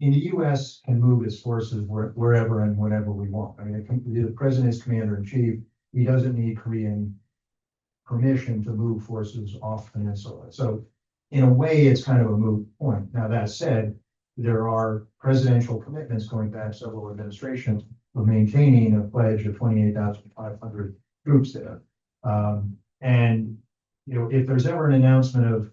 in the US can move its forces wherever and whenever we want. I mean, the president is commander in chief. He doesn't need Korean permission to move forces off the peninsula. So in a way, it's kind of a moot point. Now, that said, there are presidential commitments going back several administrations for maintaining a pledge of 28,500 troops there. And, if there's ever an announcement of,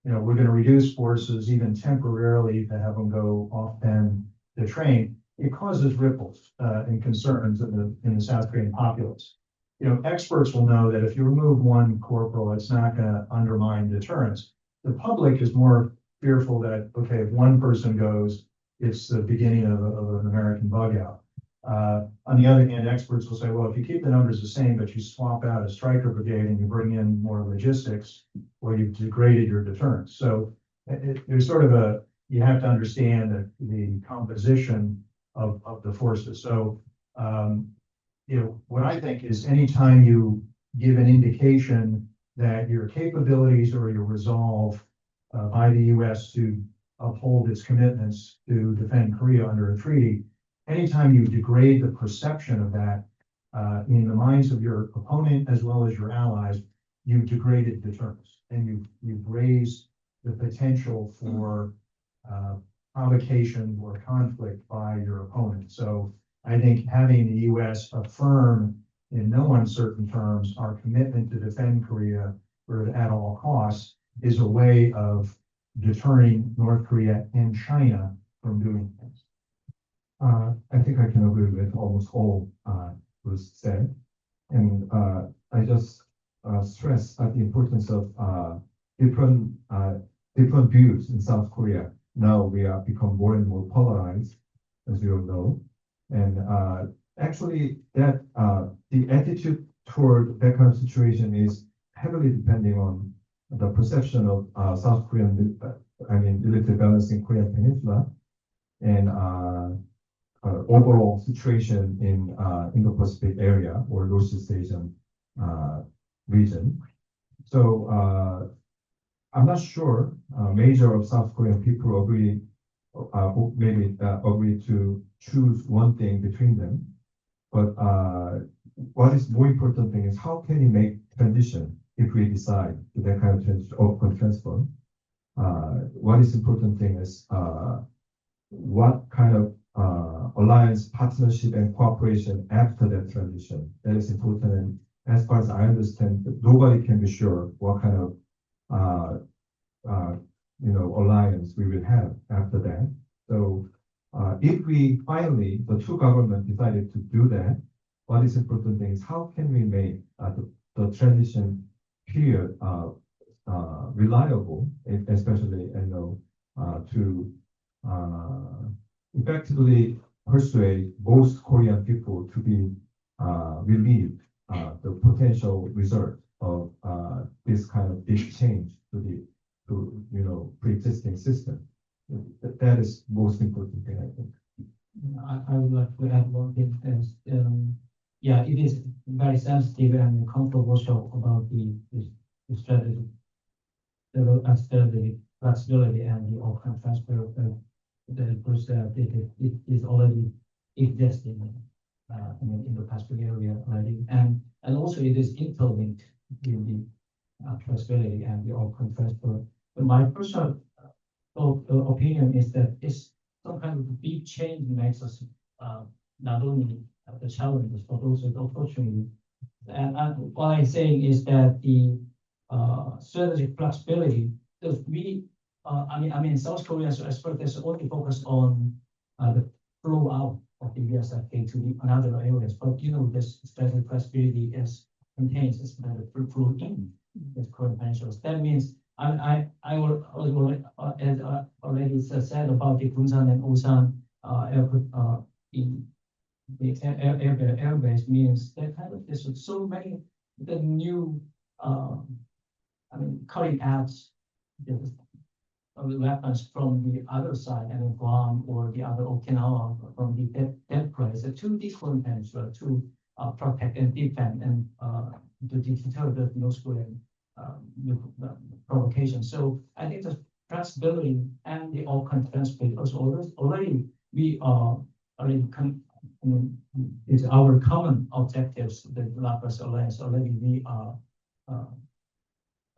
we're going to reduce forces even temporarily to have them go off then the train, it causes ripples and concerns in the South Korean populace. Experts will know that if you remove one corporal, it's not going to undermine deterrence. The public is more fearful that, okay, if one person goes, it's the beginning of an American bug out. On the other hand, experts will say, well, if you keep the numbers the same, but you swap out a striker brigade and you bring in more logistics, well, you've degraded your deterrence. So there's sort of you have to understand the composition of the forces. So, what I think is anytime you give an indication that your capabilities or your resolve by the US to uphold its commitments to defend Korea under a treaty, anytime you degrade the perception of that in the minds of your opponent as well as your allies, you've degraded deterrence and you've raised the potential for provocation or conflict by your opponent. So I think having the US affirm in no uncertain terms our commitment to defend Korea at all costs is a way of deterring North Korea and China from doing things. I think I can agree with almost all was said. And I just stress the importance of different views in South Korea. Now we have become more and more polarized, as you all know. And actually that the attitude toward that kind of situation is heavily depending on the perception of South Korean, military balance in Korean Peninsula and overall situation in Indo-Pacific area or Northeast Asian region. So I'm not sure major of South Korean people agree, maybe agree to choose one thing between them. But what is more important thing is how can we make transition if we decide to that kind of transfer. What is important thing is what kind of alliance, partnership, and cooperation after that transition. That is important. And as far as I understand, nobody can be sure what kind of alliance we will have after that. So if we finally, the two governments decided to do that, what is important thing is how can we make the transition period reliable, especially to effectively persuade both Korean people to be relieved the potential result of this kind of big change to pre-existing system. That is most important thing, I think. I would like to add one thing. It is very sensitive and controversial about the strategy, the flexibility and the outcome transfer. It is already existing in the Pacific area already, and also it is interlinked in the flexibility and the outcome transfer. My personal opinion is that this some kind of big change makes us not only have the challenges but also the opportunity. And what I'm saying is that the strategic flexibility, because we, I mean, South Korea's expertise only focus on the flow out of the USFK to the another areas, but this strategic flexibility is contains this kind of flow in this Korean peninsulas. That means I already said about the Gunsan and Osan airport, the airbase means that kind of there's so many the new cutting edge weapons from the other side, and Guam or the other Okinawa from that place to the Korean Peninsula to protect and defend and to deter the North Korean provocation. So I think the flexibility and the all-country flexibility also already we are already is our common objectives. The Lapas Alliance already we are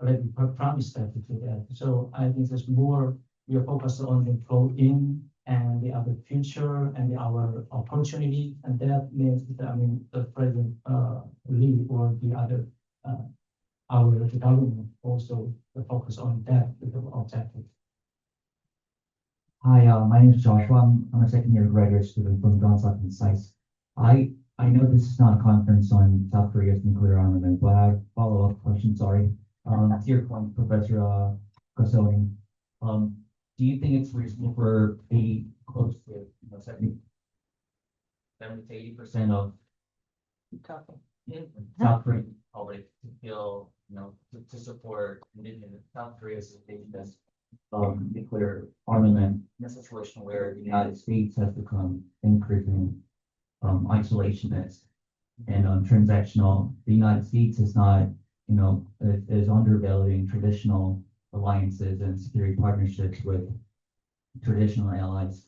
already promised that to do that. So I think there's more we are focused on the flow in and the other future and our opportunity, and that means that, the President Lee or the other our government also the focus on that objective. Hi, my name is Joshua. I'm a second year graduate student from Johnson and SAIS. I know this is not a conference on South Korea's nuclear armament, but I have follow-up questions, sorry. To your point, Professor Squassoni, do you think it's reasonable for close to 70 to 80% of South Korean public to feel, to support indigenous South Korea's indigenous nuclear armament in a situation where the United States has become increasingly isolationist and transactional? The United States is not, is undervaluing traditional alliances and security partnerships with traditional allies.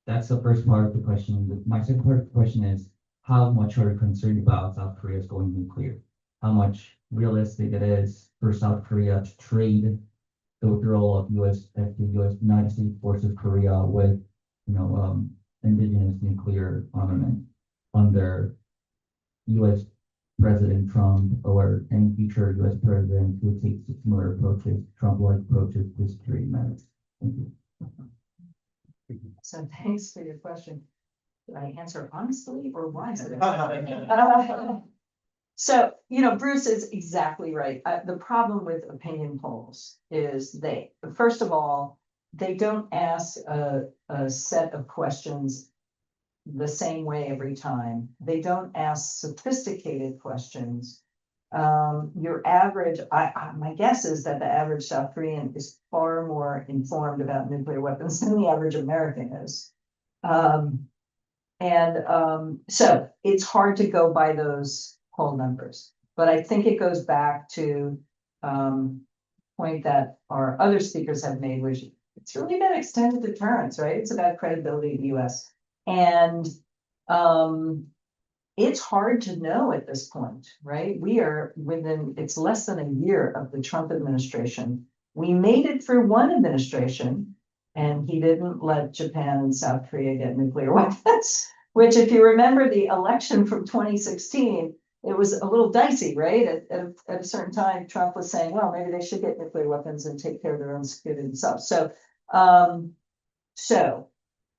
That's the first part of the question. My second part of the question is, how much are you concerned about South Korea's going nuclear? How much realistic it is for South Korea to trade the withdrawal of United States forces Korea with, indigenous nuclear armament under U.S. President Trump or any future U.S. president who takes similar approaches, Trump-like approaches to security matters? Thank you. So thanks for your question. Did I answer honestly or wisely? So, Bruce is exactly right. The problem with opinion polls is first of all, they don't ask a set of questions the same way every time. They don't ask sophisticated questions. Your average, my guess is that the average South Korean is far more informed about nuclear weapons than the average American is. So it's hard to go by those poll numbers, but I think it goes back to point that our other speakers have made, which it's really about extended deterrence, right? It's about credibility of the US. And it's hard to know at this point, right? We are it's less than a year of the Trump administration. We made it through one administration, and he didn't let Japan and South Korea get nuclear weapons, which, if you remember the election from 2016, it was a little dicey, right? At a certain time, Trump was saying, well, maybe they should get nuclear weapons and take care of their own security themselves. So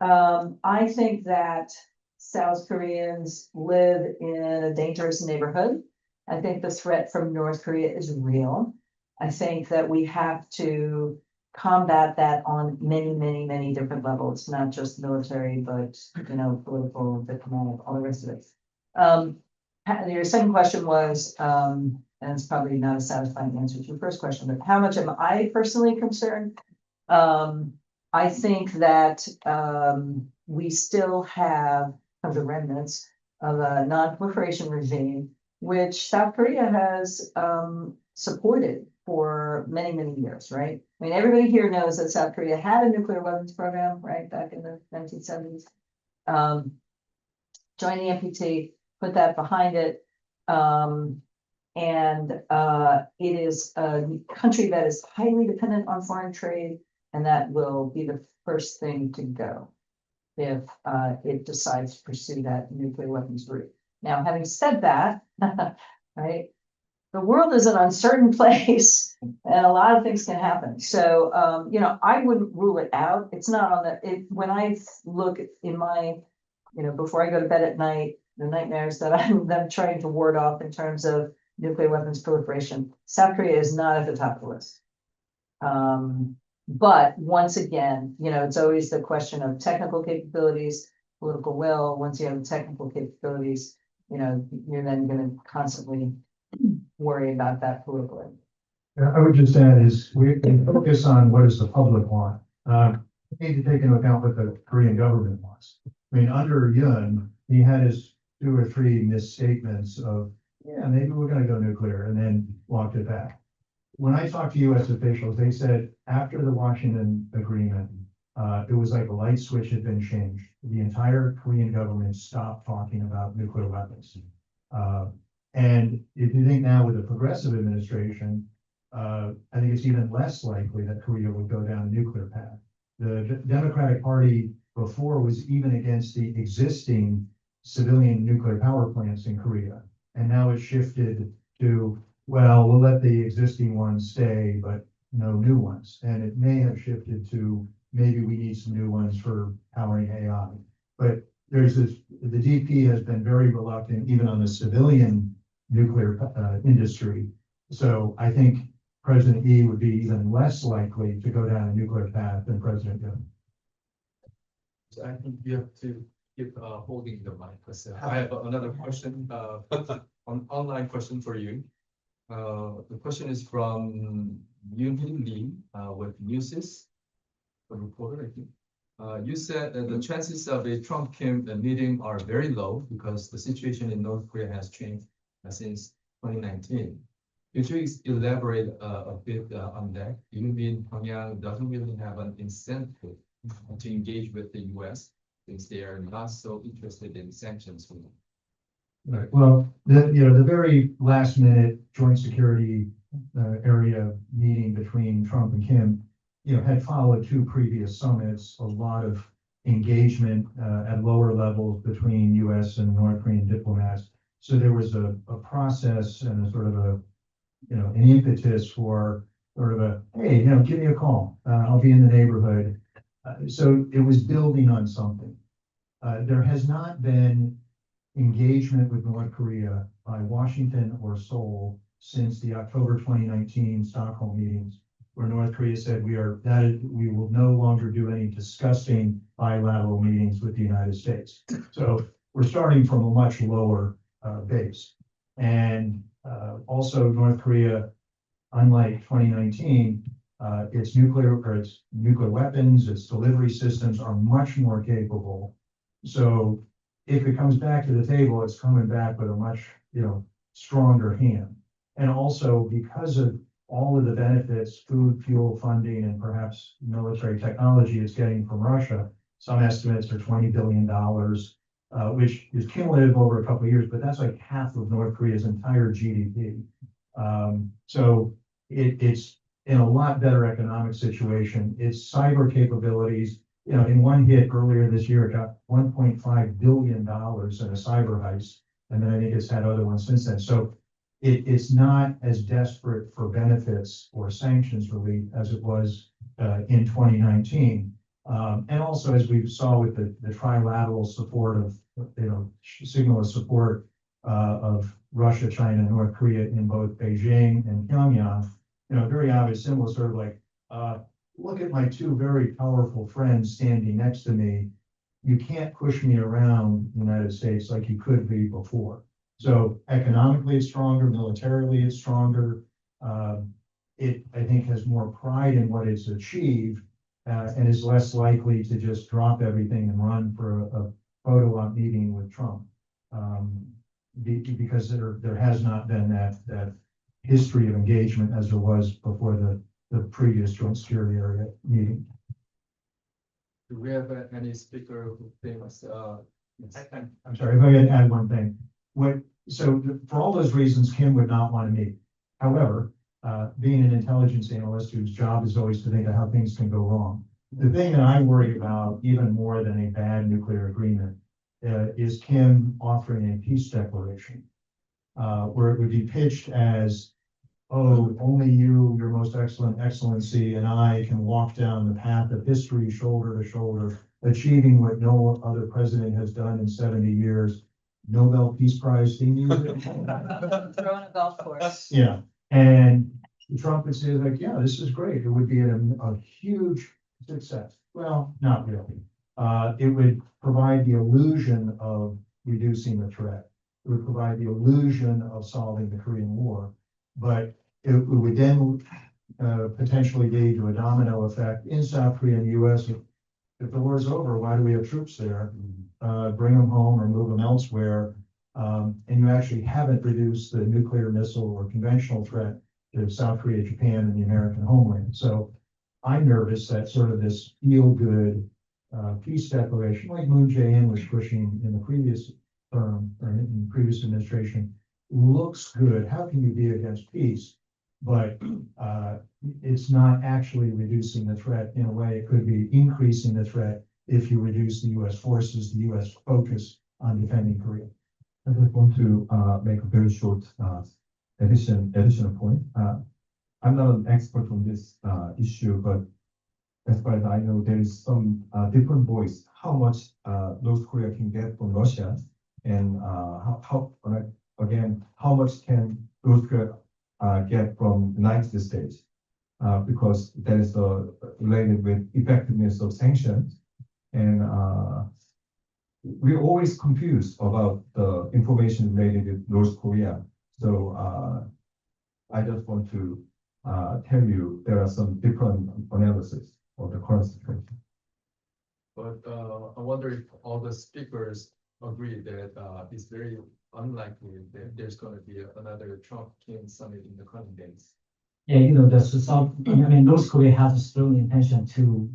I think that South Koreans live in a dangerous neighborhood. I think the threat from North Korea is real. I think that we have to combat that on many, many, many different levels, not just military, but political, diplomatic, all the rest of it. Your second question was, and it's probably not a satisfying answer to your first question, but how much am I personally concerned? I think that we still have the remnants of a non-proliferation regime, which South Korea has supported for many, many years, right? I mean, everybody here knows that South Korea had a nuclear weapons program, right, back in the 1970s. Joined the NPT, put that behind it. And it is a country that is highly dependent on foreign trade, and that will be the first thing to go if it decides to pursue that nuclear weapons route. Now, having said that, right, the world is an uncertain place and a lot of things can happen. So, you know, I wouldn't rule it out. It's not on when I look in my, you know, before I go to bed at night, the nightmares that I'm trying to ward off in terms of nuclear weapons proliferation, South Korea is not at the top of the list. But once again, you know, it's always the question of technical capabilities, political will. Once you have the technical capabilities, you know, you're then going to constantly worry about that politically. Yeah, I would just add is we can focus on what does the public want. We need to take into account what the Korean government wants. I mean, under Yoon, he had his 2 or 3 misstatements of, yeah, maybe we're going to go nuclear, and then walked it back. When I talked to US officials, they said after the Washington agreement, it was like a light switch had been changed. The entire Korean government stopped talking about nuclear weapons. And if you think now with the progressive administration, I think it's even less likely that Korea would go down a nuclear path. The Democratic Party before was even against the existing civilian nuclear power plants in Korea. And now it's shifted to, well, we'll let the existing ones stay, but no new ones. And it may have shifted to maybe we need some new ones for powering AI. But there's this, the DP has been very reluctant, even on the civilian nuclear industry. So I think President Yi would be even less likely to go down a nuclear path than President Yoon. So I think you have to keep holding the mic, because I have another question, an online question for you. The question is from Yoon Lee with Newsys, the reporter, I think. You said that the chances of a Trump-Kim meeting are very low because the situation in North Korea has changed since 2019. Could you elaborate a bit on that? You mean Pyongyang doesn't really have an incentive to engage with the US since they are not so interested in sanctions? Right. Well, the very last minute joint security area meeting between Trump and Kim, had followed 2 previous summits, a lot of engagement at lower levels between US and North Korean diplomats. So there was a process and a sort of an impetus for sort of a, hey, give me a call. I'll be in the neighborhood. So it was building on something. There has not been engagement with North Korea by Washington or Seoul since the October 2019 Stockholm meetings, where North Korea said we will no longer do any disgusting bilateral meetings with the United States. So we're starting from a much lower base. And also North Korea, unlike 2019, its nuclear weapons, its delivery systems are much more capable. So if it comes back to the table, it's coming back with a much, stronger hand. And also because of all of the benefits, food, fuel, funding, and perhaps military technology it's getting from Russia, some estimates are $20 billion, which is cumulative over a couple of years, but that's like half of North Korea's entire GDP. So it's in a lot better economic situation. Its cyber capabilities, in one hit earlier this year, it got $1.5 billion in a cyber heist. And then I think it's had other ones since then. So it's not as desperate for benefits or sanctions relief as it was in 2019. And also, as we saw with the trilateral support of, signal of support of Russia, China, and North Korea in both Beijing and Pyongyang, very obvious symbol, sort of like, look at my 2 very powerful friends standing next to me. You can't push me around the United States like you could be before. So economically it's stronger, militarily it's stronger. It, I think, has more pride in what it's achieved and is less likely to just drop everything and run for a photo op meeting with Trump. Because there has not been that history of engagement as there was before the previous joint security area meeting. Do we have any speaker who famous? I'm sorry, if I could add one thing. What So for all those reasons, Kim would not want to meet. However, being an intelligence analyst whose job is always to think of how things can go wrong, the thing that I worry about even more than a bad nuclear agreement is Kim offering a peace declaration, where it would be pitched as, oh, only you, your most excellent excellency, and I can walk down the path of history shoulder to shoulder, achieving what no other president has done in 70 years. Nobel Peace Prize theme music. Throwing a golf course. Yeah, and Trump would say like, yeah, this is great. It would be a huge success. Well, not really. It would provide the illusion of reducing the threat. It would provide the illusion of solving the Korean War, but it would then potentially lead to a domino effect in South Korea and the US. If the war's over, why do we have troops there? Bring them home or move them elsewhere. And you actually haven't reduced the nuclear missile or conventional threat to South Korea, Japan, and the American homeland. So I'm nervous that sort of this feel-good peace declaration, like Moon Jae-in was pushing in the previous term or in the previous administration, looks good. How can you be against peace? But it's not actually reducing the threat. In a way, it could be increasing the threat if you reduce the U.S. forces, the U.S. focus on defending Korea. I just want to make a very short additional point. I'm not an expert on this issue, but as far as I know, there is some different voice how much North Korea can get from Russia, and how much can North Korea get from the United States, because that is related with effectiveness of sanctions, and we're always confused about the information related with North Korea. So I just want to tell you there are some different analysis of the current situation. But I wonder if all the speakers agree that it's very unlikely that there's going to be another Trump-Kim summit in the coming days. Yeah, there's some, North Korea has a strong intention to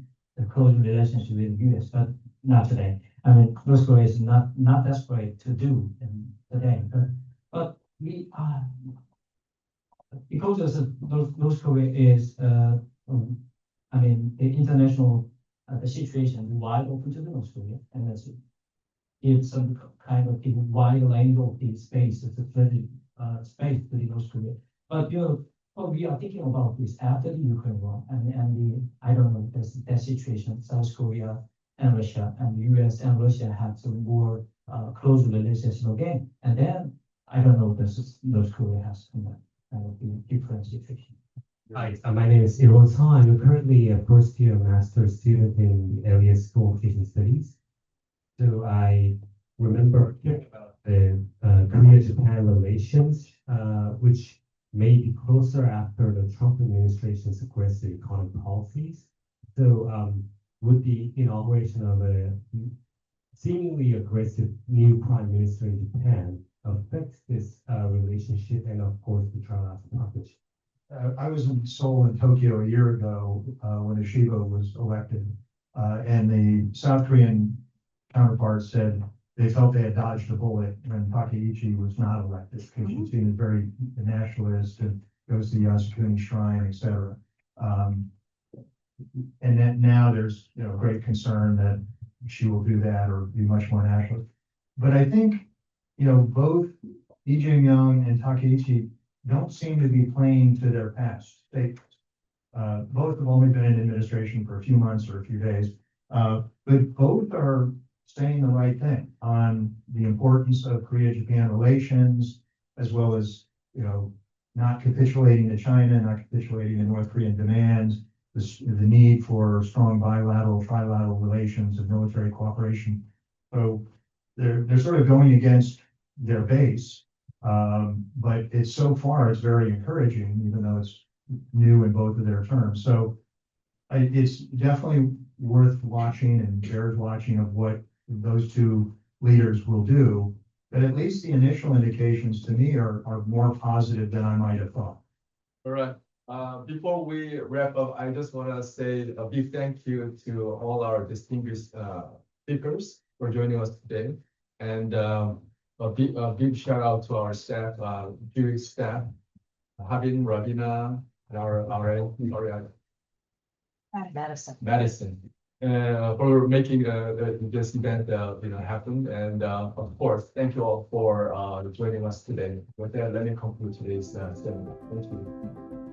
close relationship with the US, but not today. North Korea is not desperate to do today, but we are, because North Korea is, the international the situation is wide open to North Korea, and that's it's some kind of wide range of the space, it's a friendly space to the North Korea. But we are thinking about this after the Ukraine war, and I don't know that situation, South Korea and Russia and the US and Russia have some more close relationship again, and then I don't know if North Korea has kind of different situation. Hi, my name is Iron Sohn. I'm currently a first-year master's student in the area School of Asian Studies. So I remember hearing about the Korea-Japan relations, which may be closer after the Trump administration's aggressive economic policies. So would the inauguration of a seemingly aggressive new prime minister in Japan affect this relationship and, of course, the trilateral partnership? I was in Seoul and Tokyo a year ago when Ishiba was elected, and the South Korean counterparts said they felt they had dodged a bullet when Takeichi was not elected, because she's seen as very nationalist and goes to the Yasukuni Shrine, etc. And then now there's great concern that she will do that or be much more nationalist. But I think both Lee Jae-myung and Takeichi don't seem to be playing to their past statements. Both have only been in administration for a few months or a few days, but both are saying the right thing on the importance of Korea-Japan relations, as well as, not capitulating to China, not capitulating to North Korean demands, the need for strong bilateral, trilateral relations and military cooperation. So they're sort of going against their base. But it's very encouraging, even though it's new in both of their terms. So it's definitely worth watching and bears watching of what those two leaders will do. But at least the initial indications to me are more positive than I might have thought. All right. Before we wrap up, I just want to say a big thank you to all our distinguished speakers for joining us today. And a big shout out to our staff, Jewish staff, Habin, Ravina, and our Madison, for making this event happen. And of course, thank you all for joining us today. With that, let me conclude today's seminar. Thank you.